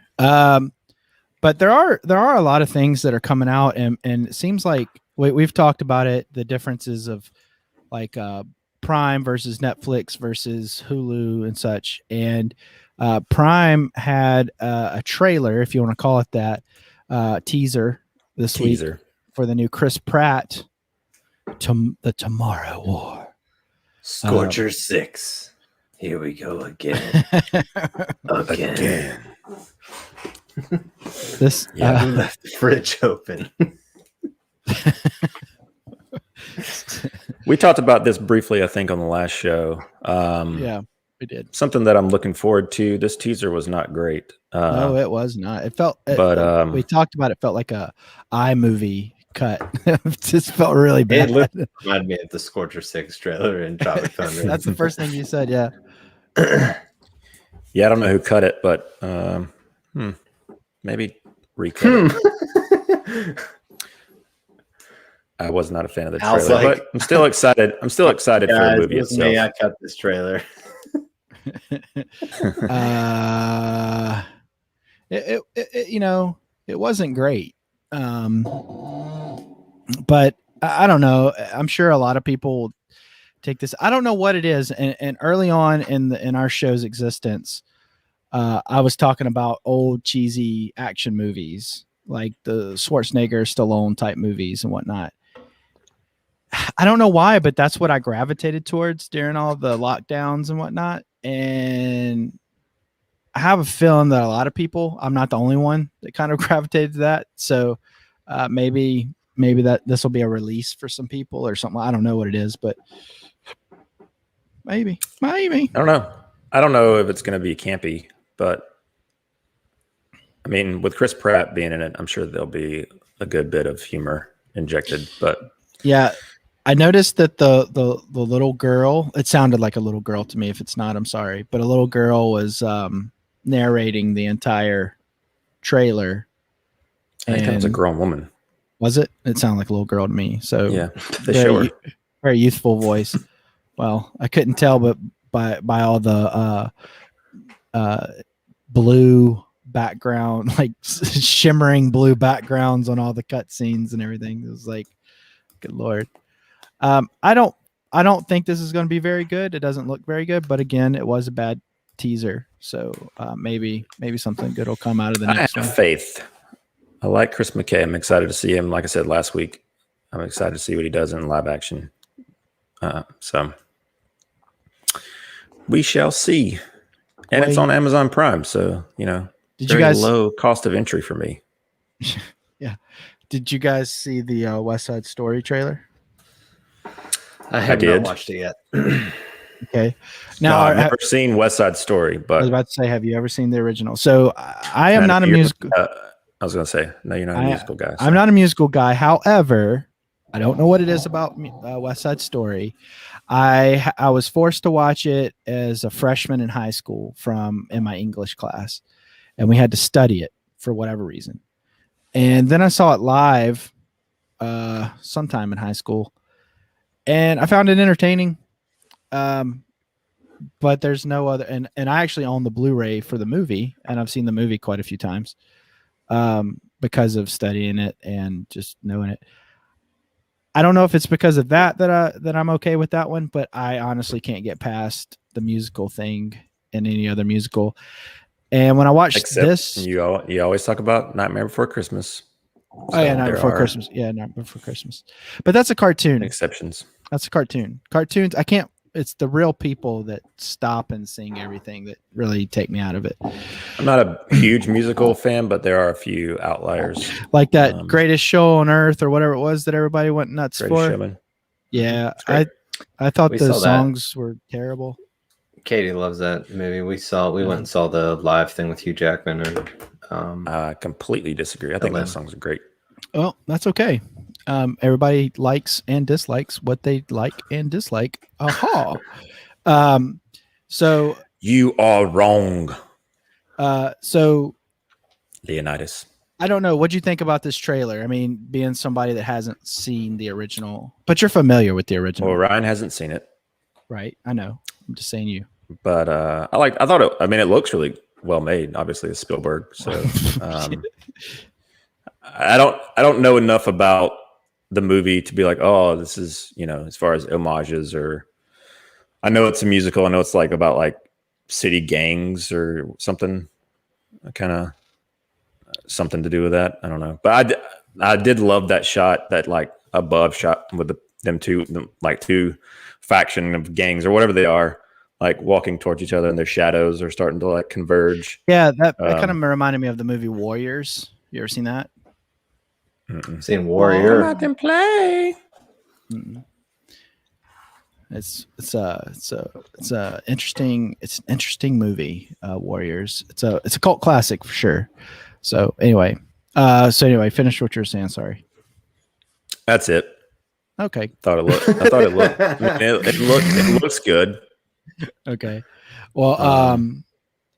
But there are a lot of things that are coming out, and it seems like we've talked about it. The differences of like Prime versus Netflix versus Hulu and such. And Prime had a trailer, if you want to call it that, teaser this week for the new Chris Pratt, the Tomorrow War. Scorcher 6. Here we go again. Again. This who left the fridge open? We talked about this briefly, I think, on the last show. Yeah, we did. Something that I'm looking forward to. This teaser was not great. No, it was not. It felt, we talked about it, felt like a iMovie cut. It just felt really bad. It reminded me of the Scorcher 6 trailer in Tropic Thunder. That's the first thing you said, yeah. Yeah, I don't know who cut it, but maybe recut it. I was not a fan of the trailer, but I'm still excited. I'm still excited for the movie itself. Me, I cut this trailer. It wasn't great. But I don't know. I'm sure a lot of people take this. I don't know what it is. And early on in our show's existence, I was talking about old cheesy action movies, like the Schwarzenegger, Stallone type movies and whatnot. I don't know why, but that's what I gravitated towards during all the lockdowns and whatnot. And I have a feeling that a lot of people, I'm not the only one that kind of gravitated to that. So maybe that this will be a release for some people or something. I don't know what it is, but maybe. I don't know. I don't know if it's going to be campy, but I mean, with Chris Pratt being in it, I'm sure there'll be a good bit of humor injected. But yeah, I noticed that the little girl, it sounded like a little girl to me. If it's not, I'm sorry, but a little girl was narrating the entire trailer. I think it was a grown woman. Was it? It sounded like a little girl to me. So yeah, they show her. Very youthful voice. Well, I couldn't tell, but by all the blue background, like shimmering blue backgrounds on all the cutscenes and everything, it was like, good Lord. I don't think this is going to be very good. It doesn't look very good, but again, it was a bad teaser, so maybe something good will come out of the next one. I have faith. I like Chris McKay. I'm excited to see him. Like I said last week, I'm excited to see what he does in live action. So we shall see. And it's on Amazon Prime, so did you guys low cost of entry for me? Yeah. Did you guys see the West Side Story trailer? I have not watched it yet. Okay. Now I've never seen West Side Story, but I was about to say, have you ever seen the original? So I am not a musical. I was going to say, no, you're not a musical guy. So. I'm not a musical guy. However, I don't know what it is about West Side Story. I was forced to watch it as a freshman in high school in my English class, and we had to study it for whatever reason. And then I saw it live sometime in high school, and I found it entertaining. But there's no other, and I actually own the Blu-ray for the movie, and I've seen the movie quite a few times because of studying it and just knowing it. I don't know if it's because of that I'm okay with that one, but I honestly can't get past the musical thing in any other musical. And when I watched this, you always talk about Nightmare Before Christmas. So Nightmare Before Christmas. Yeah, Nightmare Before Christmas. But that's a cartoon. Exceptions. That's a cartoon. Cartoons, I can't. It's the real people that stop and sing everything that really take me out of it. I'm not a huge musical fan, but there are a few outliers. Like that Greatest Show on Earth or whatever it was that everybody went nuts for. Showman. Yeah, I thought the songs were terrible. Katie loves that movie. We went and saw the live thing with Hugh Jackman, and I completely disagree. I think those songs are great. Well, that's okay. Everybody likes and dislikes what they like and dislike. Aha. So you are wrong. So Leonidas. I don't know. What'd you think about this trailer? I mean, being somebody that hasn't seen the original, but you're familiar with the original. Well, Ryan hasn't seen it. Right. I know. I'm just saying you. But it looks really well made. Obviously, it's Spielberg. So I don't know enough about the movie to be like, oh, this is, as far as homages, or I know it's a musical. I know it's like about like city gangs or something, kind of something to do with that. I don't know, but I did love that shot, that like above shot with them two faction of gangs or whatever they are, like walking towards each other, and their shadows are starting to like converge. Yeah, that kind of reminded me of the movie Warriors. You ever seen that? Seen Warrior? Come out and play. It's an interesting movie. Warriors. It's a cult classic for sure. So anyway, finish what you were saying. Sorry. That's it. Okay. I thought it looked. It looks good. Okay. Well,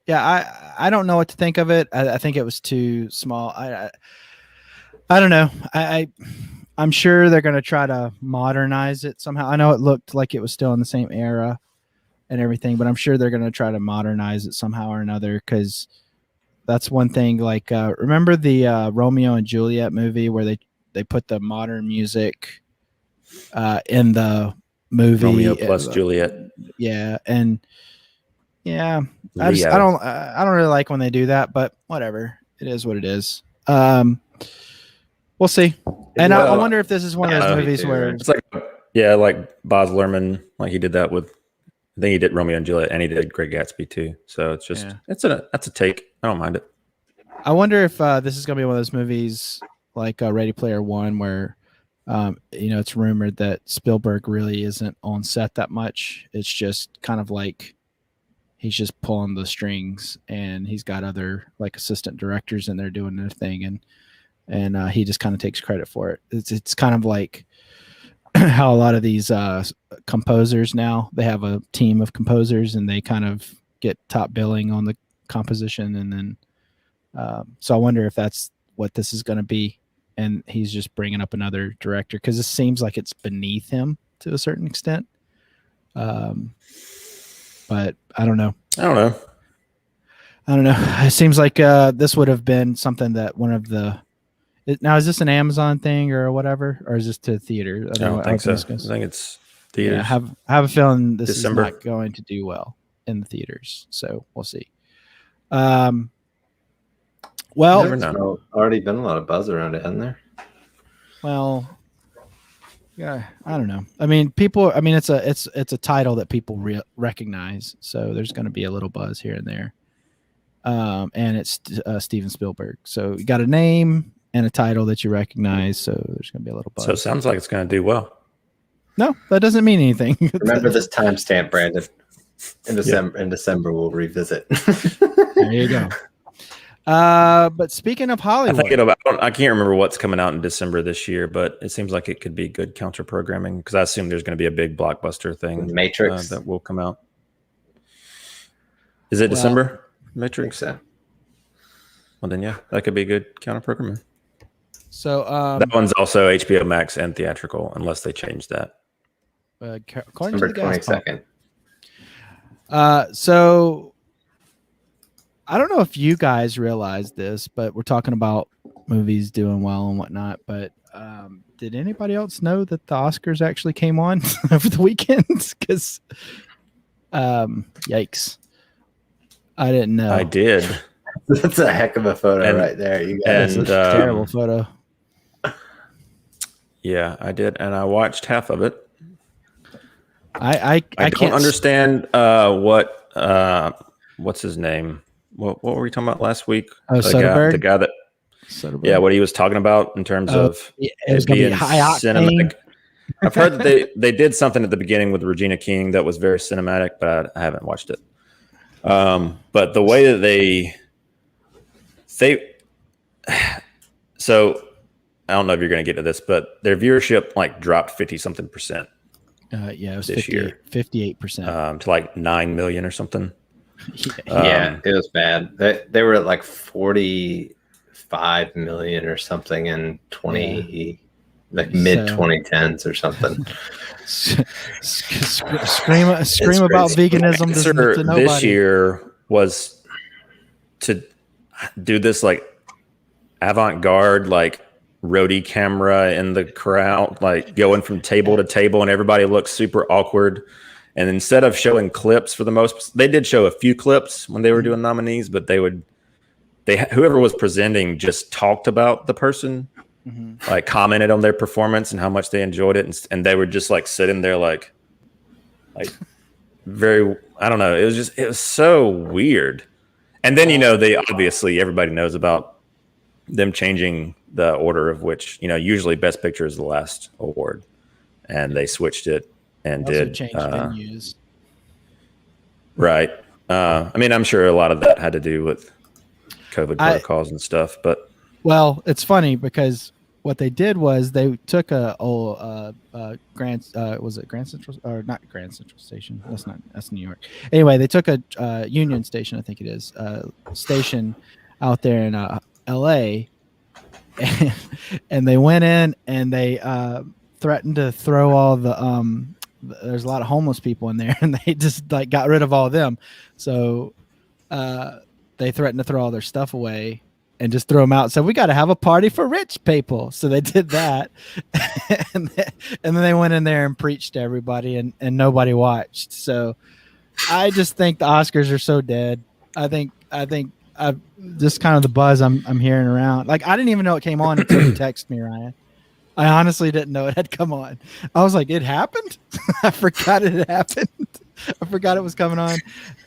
yeah, I don't know what to think of it. I think it was too small. I don't know. I'm sure they're going to try to modernize it somehow. I know it looked like it was still in the same era and everything, but I'm sure they're going to try to modernize it somehow or another, because that's one thing. Like, remember the Romeo and Juliet movie where they put the modern music in the movie? Romeo plus Juliet. Yeah, and yeah, I don't really like when they do that, but whatever. It is what it is. We'll see. And I wonder if this is one of those movies where it's like Baz Luhrmann, like he did that with, I think he did Romeo and Juliet, and he did Great Gatsby too. So it's just that's a take. I don't mind it. I wonder if this is gonna be one of those movies like Ready Player One, where it's rumored that Spielberg really isn't on set that much. It's just kind of like he's just pulling the strings, and he's got other like assistant directors in there doing their thing, and he just kind of takes credit for it. It's kind of like how a lot of these composers now, they have a team of composers and they kind of get top billing on the composition, and then so I wonder if that's what this is going to be, and he's just bringing up another director because it seems like it's beneath him to a certain extent. But I don't know. It seems like this would have been something that one of the. Now, is this an Amazon thing or whatever, or is this to theater? I don't think so. I think it's theaters. Yeah, I have a feeling this December. is not going to do well in the theaters, so we'll see. Well, there's already been a lot of buzz around it, hasn't there? Well, yeah, I don't know. I mean, it's a title that people recognize, so there's going to be a little buzz here and there. And it's Steven Spielberg, so you got a name and a title that you recognize, so there's going to be a little buzz. So it sounds like it's going to do well. No, that doesn't mean anything. Remember this timestamp, Brandon. In December, we'll revisit. There you go. But speaking of Hollywood, I can't remember what's coming out in December this year, but it seems like it could be good counter programming, because I assume there's going to be a big blockbuster thing, Matrix, that will come out. Is it December? Matrix. I think so. Well, then yeah, that could be good counter programming. So that one's also HBO Max and theatrical, unless they change that. According to the 22nd. So I don't know if you guys realize this, but we're talking about movies doing well and whatnot. But did anybody else know that the Oscars actually came on over the weekend? Because yikes, I didn't know. I did. That's a heck of a photo right there. You guys. It's a terrible photo. Yeah, I did, and I watched half of it. I don't understand what's his name. What were we talking about last week? Soderbergh? The guy that Soderbergh. Yeah, what he was talking about in terms of it was going to be high octane. I've heard that they did something at the beginning with Regina King that was very cinematic, but I haven't watched it. But the way that they so I don't know if you're going to get to this, but their viewership like dropped 50-something%. Yeah, it was this year, 58%, to like 9 million or something. Yeah, it was bad. They were at like 45 million or something in mid 2010s or something. Scream about veganism to nobody. This year was to do this like avant-garde like roadie camera in the crowd, like going from table to table, and everybody looks super awkward, And instead of showing clips for the most, they did show a few clips when they were doing nominees, but whoever was presenting just talked about the person, like commented on their performance and how much they enjoyed it. And they were just like sitting there like very, I don't know. It was so weird. And then, they obviously, everybody knows about them changing the order of which, usually Best Picture is the last award, and they switched it and did change venues. Right. I mean, I'm sure a lot of that had to do with COVID protocols and stuff, but it's funny because what they did was they took was it Grand Central or not Grand Central Station? That's New York. Anyway, they took a Union Station, I think it is, station out there in LA, and they went in and they threatened to throw all the there's a lot of homeless people in there, and they just like got rid of all of them. So they threatened to throw all their stuff away and just throw them out. So we got to have a party for rich people. So they did that, and then they went in there and preached to everybody, and nobody watched. So I just think the Oscars are so dead. I think I've just kind of the buzz I'm hearing around. Like, I didn't even know it came on until you texted me, Ryan. I honestly didn't know it had come on. I was like, it happened? I forgot it had happened. I forgot it was coming on.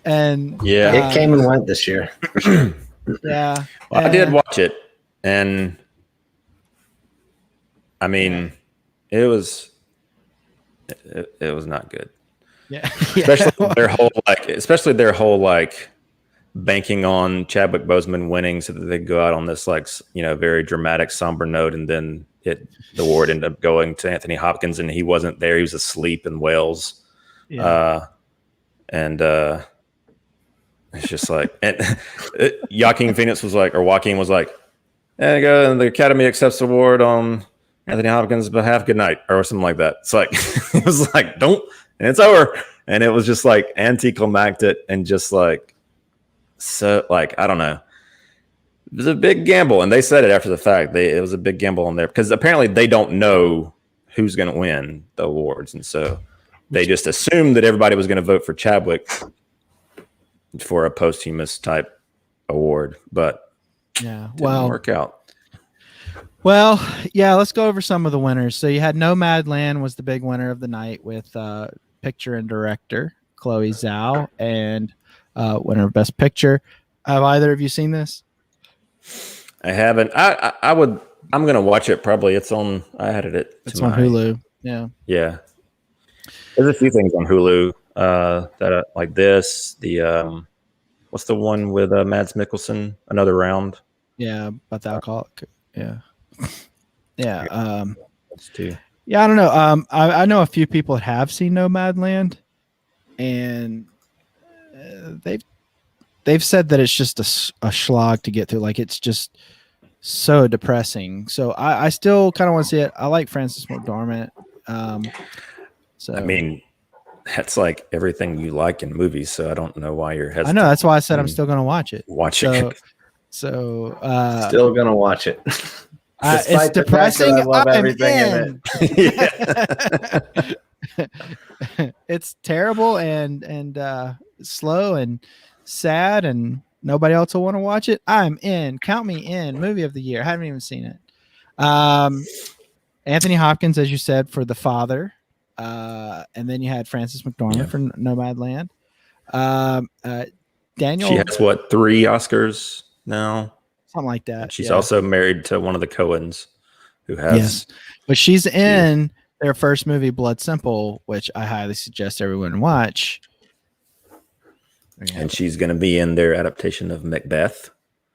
And it came and went this year, for sure. Yeah. Well, I did watch it, and I mean, it was not good. Yeah. Especially their whole banking on Chadwick Boseman winning so that they go out on this very dramatic, somber note, and then the award ended up going to Anthony Hopkins, and he wasn't there. He was asleep in Wales. Yeah. It's just like, and Joaquin was like, and the Academy accepts the award on Anthony Hopkins' behalf. Good night, or something like that. It's like, it was like, don't, and it's over. And it was just like anticlimactic and just like, so like, I don't know. It was a big gamble. And they said it after the fact. It was a big gamble on there because apparently they don't know who's going to win the awards. And so they just assumed that everybody was going to vote for Chadwick for a posthumous type award, but didn't work out. Well, yeah, let's go over some of the winners. So you had Nomadland was the big winner of the night with picture and director Chloe Zhao, and winner of Best Picture. Have either of you seen this? I haven't. I'm gonna watch it probably. It's on. I added it. It's on Hulu. Yeah. Yeah. There's a few things on Hulu that like this. The what's the one with Mads Mikkelsen? Another Round. Yeah, but the alcoholic. Yeah. Yeah. That's two. Yeah, I don't know. I know a few people that have seen Nomadland, and they've said that it's just a slog to get through. Like, it's just so depressing. So I still kind of want to see it. I like Frances McDormand. So I mean, that's like everything you like in movies. So I don't know why you're hesitant. I know, that's why I said I'm still going to watch it. Still going to watch it. It's depressing. I love everything in it. It's terrible and slow and sad, and nobody else will want to watch it. I'm in. Count me in. Movie of the year. I haven't even seen it. Anthony Hopkins, as you said, for The Father, and then you had Frances McDormand for Nomadland. Daniel, she has 3 Oscars now. Something like that. She's also married to one of the Coens who has. Yes. But she's in their first movie, Blood Simple, which I highly suggest everyone watch. And she's going to be in their adaptation of Macbeth.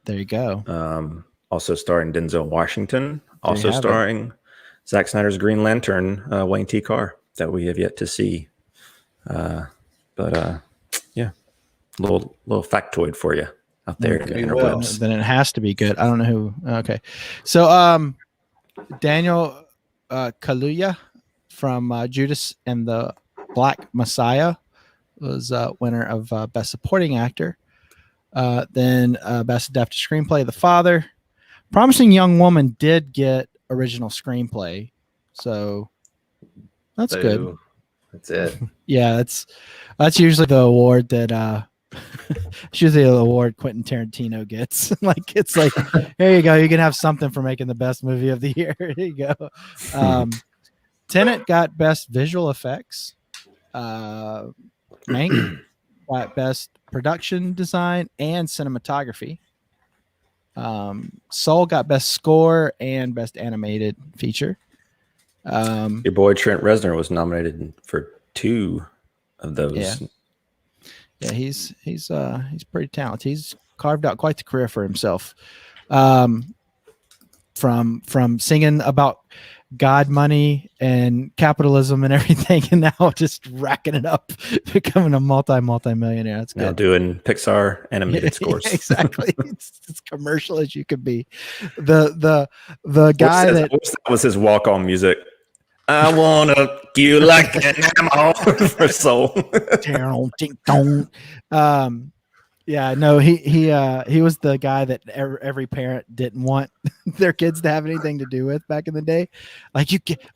There you go. Also starring Denzel Washington. Also starring Zack Snyder's Green Lantern, Wayne T. Carr, that we have yet to see. But little factoid for you out there. Okay, then it has to be good. I don't know who. Okay, so Daniel Kaluuya from Judas and the Black Messiah was winner of Best Supporting Actor. Then Best Adapted Screenplay, The Father. Promising Young Woman did get original screenplay, so that's good. That's it. Yeah, that's usually the award that it's usually the award Quentin Tarantino gets. Like it's like, here you go, you can have something for making the best movie of the year. Here you go. Tenet got best visual effects. Mank got best production design and cinematography. Soul got best score and best animated feature. Your boy Trent Reznor was nominated for 2 of those. Yeah, he's pretty talented. He's carved out quite the career for himself. From singing about God, money, and capitalism and everything, and now just racking it up, becoming a multi-millionaire. That's good. Now doing Pixar animated scores. Yeah, exactly. It's as commercial as you could be. The guy that was his walk-on music. I wanna you like an animal for soul. Yeah, no, he was the guy that every parent didn't want their kids to have anything to do with back in the day. Like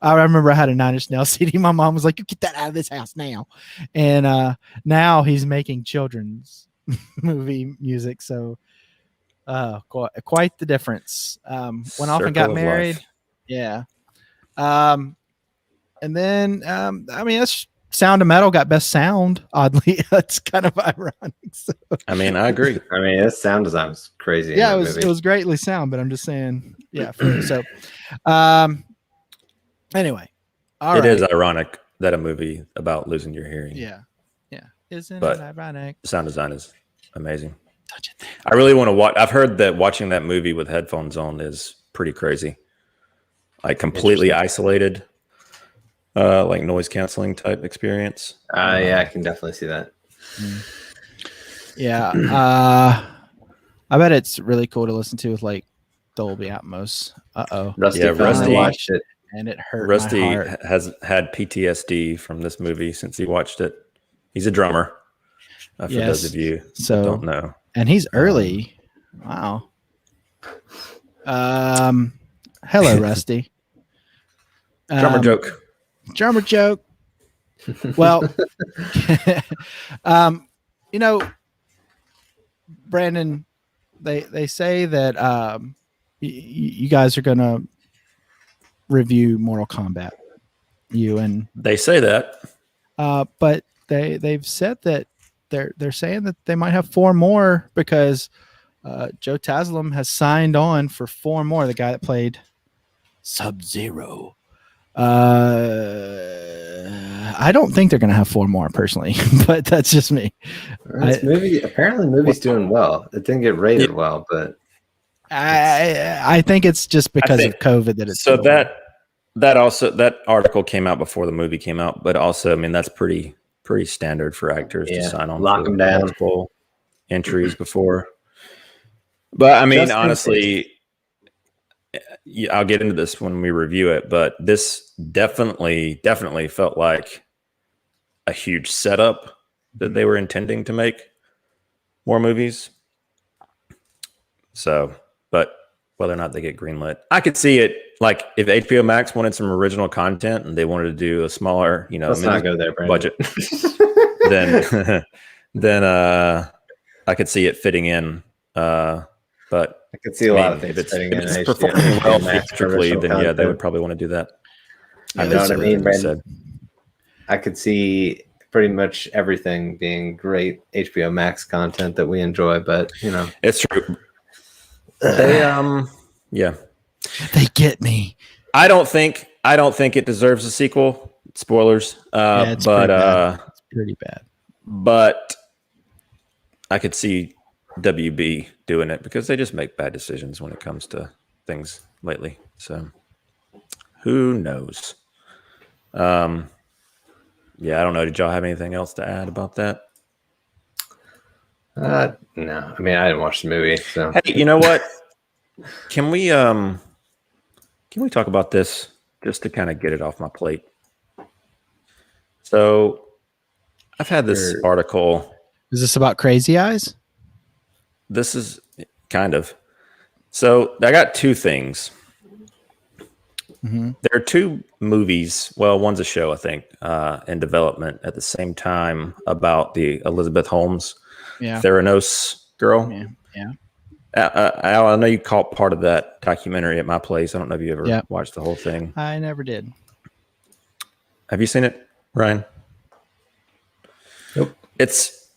I remember I had a 9 Inch Nails CD. My mom was like, "You get that out of this house now," and now he's making children's movie music. So, quite the difference. Went off and got married. Yeah. And then, I mean, that's Sound of Metal got best sound. Oddly, that's kind of ironic. So. I mean, I agree. I mean, his sound design was crazy. Yeah, it was greatly sound, but I'm just saying, yeah. So, anyway, it is ironic that a movie about losing your hearing. Yeah, isn't it ironic? The sound design is amazing. Touch it. I really want to watch. I've heard that watching that movie with headphones on is pretty crazy. Like completely isolated. Like noise canceling type experience. Yeah, I can definitely see that. Yeah, I bet it's really cool to listen to with like Dolby Atmos. Rusty watched it, and it hurt. Rusty my heart. has had PTSD from this movie since he watched it. He's a drummer. For those of you who don't know, and he's early. Wow. Hello, Rusty. Drummer joke. Drummer joke. Well, Brandon, they say that you guys are gonna review Mortal Kombat. They say that, but they've said that they're saying that they might have 4 more because Joe Taslim has signed on for 4 more. The guy that played Sub-Zero. I don't think they're going to have 4 more personally, but that's just me. Movie's doing well. It didn't get rated well, but I think it's just because of COVID that it's so that article came out before the movie came out, but also, I mean, that's pretty standard for actors to sign on. Lock them down. Multiple entries before. But I mean, honestly, I'll get into this when we review it, but this definitely felt like a huge setup that they were intending to make more movies. So, but whether or not they get greenlit, I could see it. Like if HBO Max wanted some original content and they wanted to do a smaller, let's not go there, budget, then I could see it fitting in. But I could see a lot of things fitting in. If it's performing well theatrically, then they would probably want to do that. I know what I mean, Brandon. I could see pretty much everything being great HBO Max content that we enjoy, but it's true. They they get me. I don't think it deserves a sequel. Spoilers. It's pretty bad. But I could see WB doing it because they just make bad decisions when it comes to things lately. So who knows? I don't know. Did y'all have anything else to add about that? No. I mean, I didn't watch the movie. So hey, you know what? Can we talk about this just to kind of get it off my plate? So I've had this article. Is this about Crazy Eyes? This is kind of. So I got 2 things. There are 2 movies. Well, one's a show, I think, in development at the same time about the Elizabeth Holmes, Theranos girl. Yeah. Al, I know you caught part of that documentary at my place. I don't know if you ever watched the whole thing. I never did. Have you seen it, Ryan? Nope. It's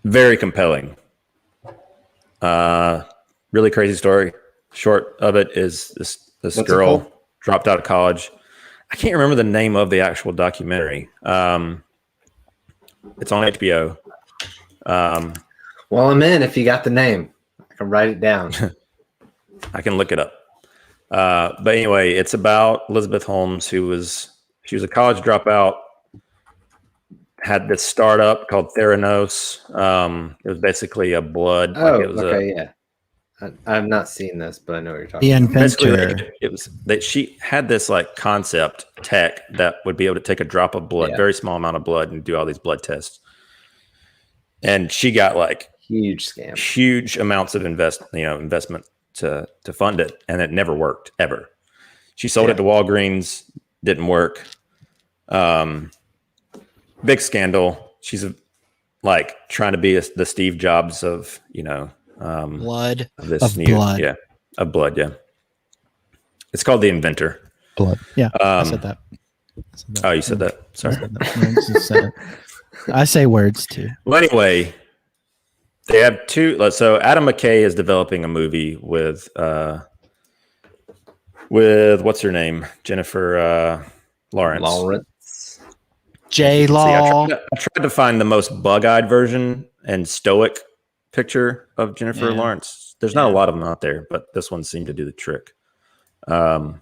very compelling. Really crazy story. Short of it is this girl dropped out of college. I can't remember the name of the actual documentary. It's on HBO. Well, I'm in if you got the name. I can write it down. I can look it up. But anyway, it's about Elizabeth Holmes, she was a college dropout, had this startup called Theranos. It was basically a blood. I've not seen this, but I know what you're talking the about. inventor. It was that she had this like concept tech that would be able to take a drop of blood, very small amount of blood, and do all these blood tests. And she got like huge scam, huge amounts of investment to fund it, and it never worked ever. She sold it to Walgreens, didn't work. Big scandal. She's like trying to be the Steve Jobs of blood of this of blood. Of blood. Yeah, it's called The Inventor. Blood. Yeah, I said that. Oh, you said that. Sorry. I say words too. Well, anyway, they have 2. So Adam McKay is developing a movie with what's her name, Jennifer Lawrence. J Law. I tried to find the most bug-eyed version and stoic picture of Jennifer Lawrence. There's not a lot of them out there, but this one seemed to do the trick. And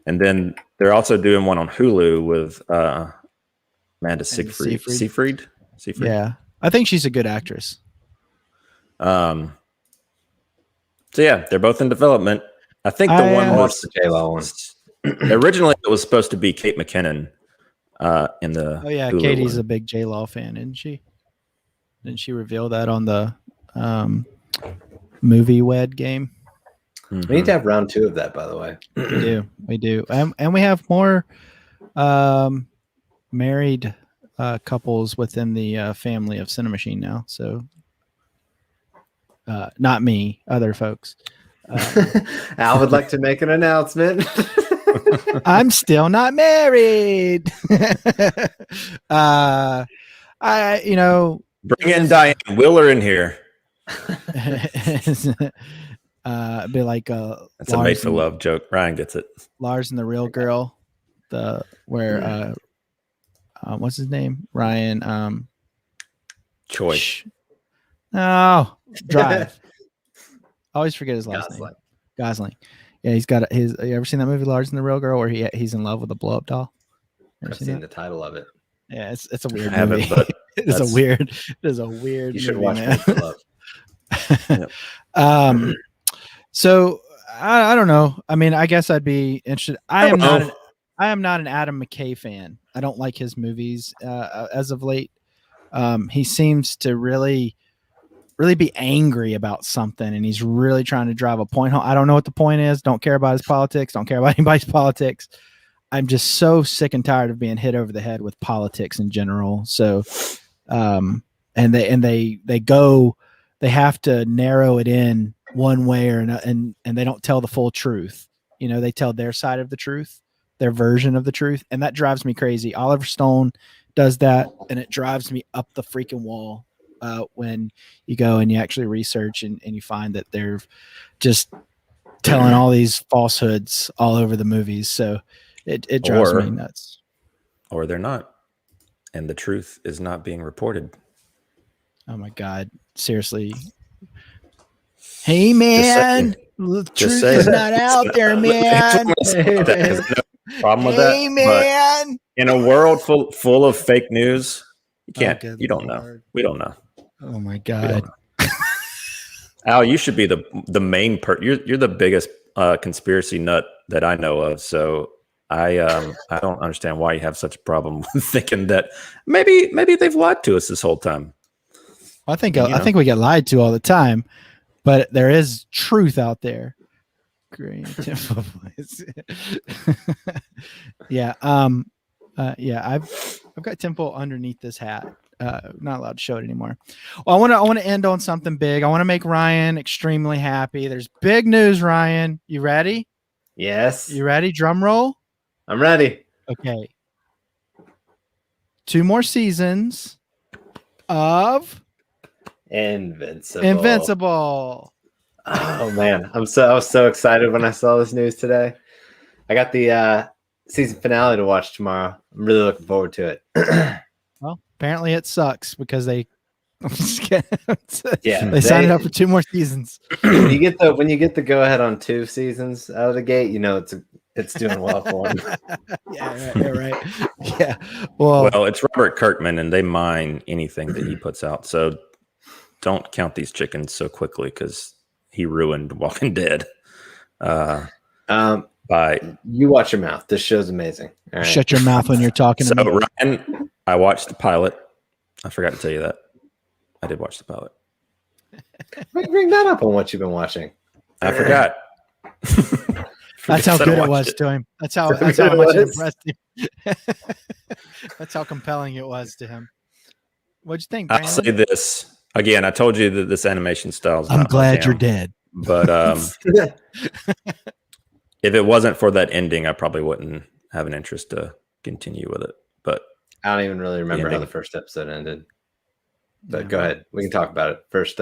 then they're also doing one on Hulu with Amanda Seyfried. Yeah, I think she's a good actress. So yeah, they're both in development. I think the one was the J-Lo one. Originally it was supposed to be Kate McKinnon in the Hulu Katie's one. a big J Law fan, isn't she? Didn't she reveal that on the movie wed game? We need to have round 2 of that, by the way. We do, and we have more married couples within the family of CiNEMACHiNE now. So, not me, other folks. Al would like to make an announcement. I'm still not married. Bring in Diane Wheeler in here. Be like that's a made for love joke. Ryan gets it. Lars and the Real Girl, what's his name? Ryan Choi. No, Drive. I always forget his last name. Gosling. Yeah, he's got his. You ever seen that movie Lars and the Real Girl where he's in love with a blow up doll? I've seen the title of it. Yeah, it's a weird movie. It is a weird You should movie, watch man. Love. So I don't know. I mean, I guess I'd be interested. I am not an Adam McKay fan. I don't like his movies as of late. He seems to really be angry about something, and he's really trying to drive a point home. I don't know what the point is. Don't care about his politics. Don't care about anybody's politics. I'm just so sick and tired of being hit over the head with politics in general. So, and they have to narrow it in one way or another, and they don't tell the full truth. They tell their side of the truth, their version of the truth, and that drives me crazy. Oliver Stone does that, and it drives me up the freaking wall when you go and you actually research and you find that they're just telling all these falsehoods all over the movies. So it drives me nuts. Or they're not, and the truth is not being reported. Oh my God. Seriously. Hey man, the truth is not out there, man. Problem with that, man. In a world full of fake news, you can't. You don't know. We don't know. Oh my God. Al, you should be the main you're the biggest conspiracy nut that I know of. So I don't understand why you have such a problem with thinking that maybe they've lied to us this whole time. I think we get lied to all the time, but there is truth out there. Green Temple Boys. Yeah. Yeah. I've got Temple underneath this hat. Not allowed to show it anymore. Well, I want to end on something big. I want to make Ryan extremely happy. There's big news, Ryan. You ready? Yes. You ready? Drum roll. I'm ready. Okay. 2 more seasons of Invincible. Oh man, I was so excited when I saw this news today. I got the season finale to watch tomorrow. I'm really looking forward to it. Well, apparently it sucks because I'm just kidding. Yeah, they signed it up for 2 more seasons. when you get the go ahead on 2 seasons out of the gate, you know it's doing well for them. Yeah, right. Yeah. Well, it's Robert Kirkman, and they mine anything that he puts out. So don't count these chickens so quickly because he ruined Walking Dead. You watch your mouth. This show's amazing. All right. Shut your mouth when you're talking to me. Ryan, I watched the pilot. I forgot to tell you that. I did watch the pilot. Bring that up on what you've been watching. I forgot. That's how good it was to him. That's how much it impressed him. That's how compelling it was to him. What'd you think, Brandon? I'll say this again. I told you that this animation style is I'm not glad you're dead. But if it wasn't for that ending, I probably wouldn't have an interest to continue with it. But I don't even really remember how the first episode ended. But Yeah. Go ahead. We can talk about it. First,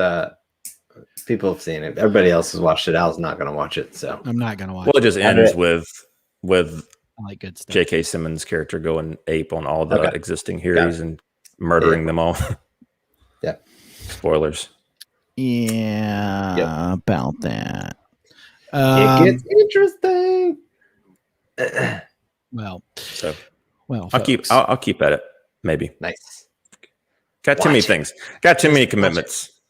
people have seen it. Everybody else has watched it. Al's not going to watch it. So I'm not going to watch it. Well, it just ends with I like good stuff. J.K. Simmons' character going ape on all the existing heroes and murdering them all. Yeah. Spoilers. Yeah, about that. It gets interesting. Well, I'll keep at it. Maybe. Nice. Got too many things. Got too many commitments.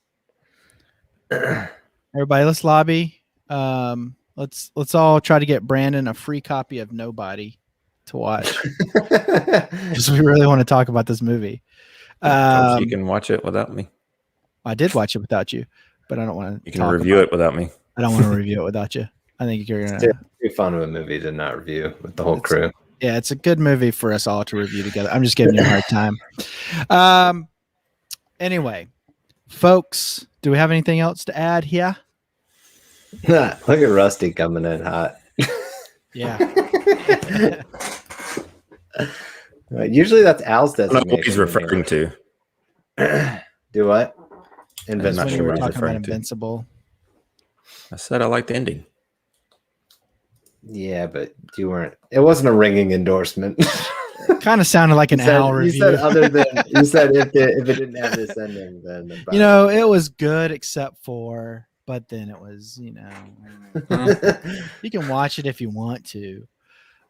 Everybody, let's lobby. Let's all try to get Brandon a free copy of Nobody to watch because we really want to talk about this movie. You can watch it without me. I did watch it without you, but I don't want to. You can review it without me. I don't want to review it without you. I think you're gonna. Too fun of a movie to not review with the whole crew. Yeah, it's a good movie for us all to review together. I'm just giving you a hard time. Anyway, folks, do we have anything else to add here? Look at Rusty coming in hot. Yeah. Usually that's Al's I don't know designation. what he's referring to. Do what? When not we sure were what he's talking about referring to. Invincible. I said I like the ending. Yeah, but you weren't. It wasn't a ringing endorsement. Kind of sounded like an Al review. You said you said if it didn't have this ending, then it was good except for. But then it was, you can watch it if you want to.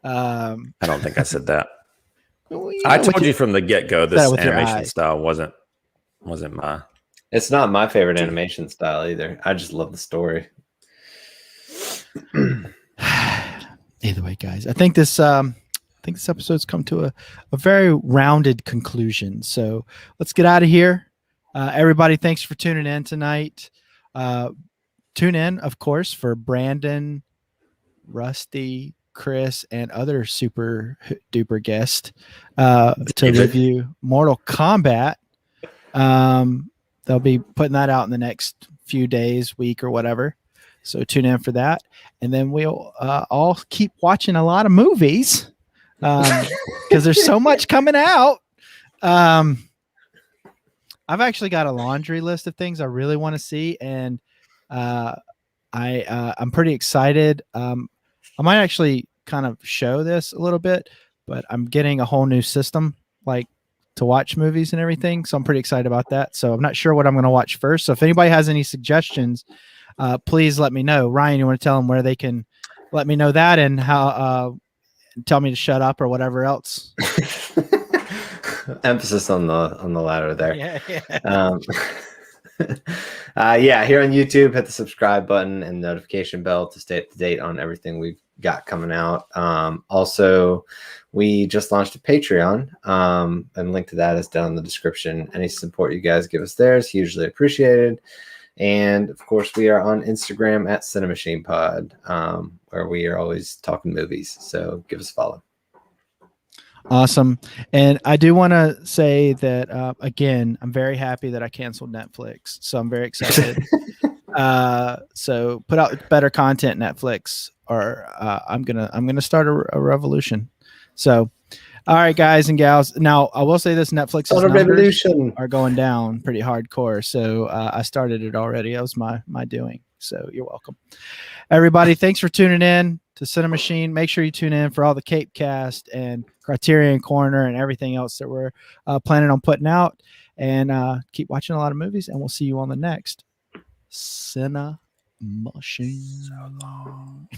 I don't think I said that. I told you from the get-go this animation style wasn't my. It's not my favorite animation style either. I just love the story. Either way, guys, I think this episode's come to a very rounded conclusion. So let's get out of here. Everybody, thanks for tuning in tonight. Tune in, of course, for Brandon, Rusty, Chris, and other super duper guests to review Mortal Kombat. They'll be putting that out in the next few days, week, or whatever. So tune in for that. And then we'll all keep watching a lot of movies because there's so much coming out. I've actually got a laundry list of things I really want to see, and I'm pretty excited. I might actually kind of show this a little bit, but I'm getting a whole new system to watch movies and everything. So I'm pretty excited about that. So I'm not sure what I'm going to watch first. So if anybody has any suggestions, please let me know. Ryan, you want to tell them where they can let me know that and how, tell me to shut up or whatever else. Emphasis on the latter there. Yeah. Here on YouTube, hit the subscribe button and notification bell to stay up to date on everything we've got coming out. Also, we just launched a Patreon, and link to that is down in the description. Any support you guys give us there is hugely appreciated. And of course, we are on Instagram at CiNEMACHiNE where we are always talking movies. So give us a follow. Awesome. And I do want to say that, again, I'm very happy that I canceled Netflix. So I'm very excited. So put out better content, Netflix, or I'm gonna start a revolution. So, all right, guys and gals. Now I will say this: Netflix's numbers are going down pretty hardcore. So I started it already. That was my doing. So you're welcome, everybody. Thanks for tuning in to CiNEMAChiNE. Make sure you tune in for all the Cape Cast and Criterion Corner and everything else that we're planning on putting out. And keep watching a lot of movies. And we'll see you on the next CiNEMAChiNE. So long.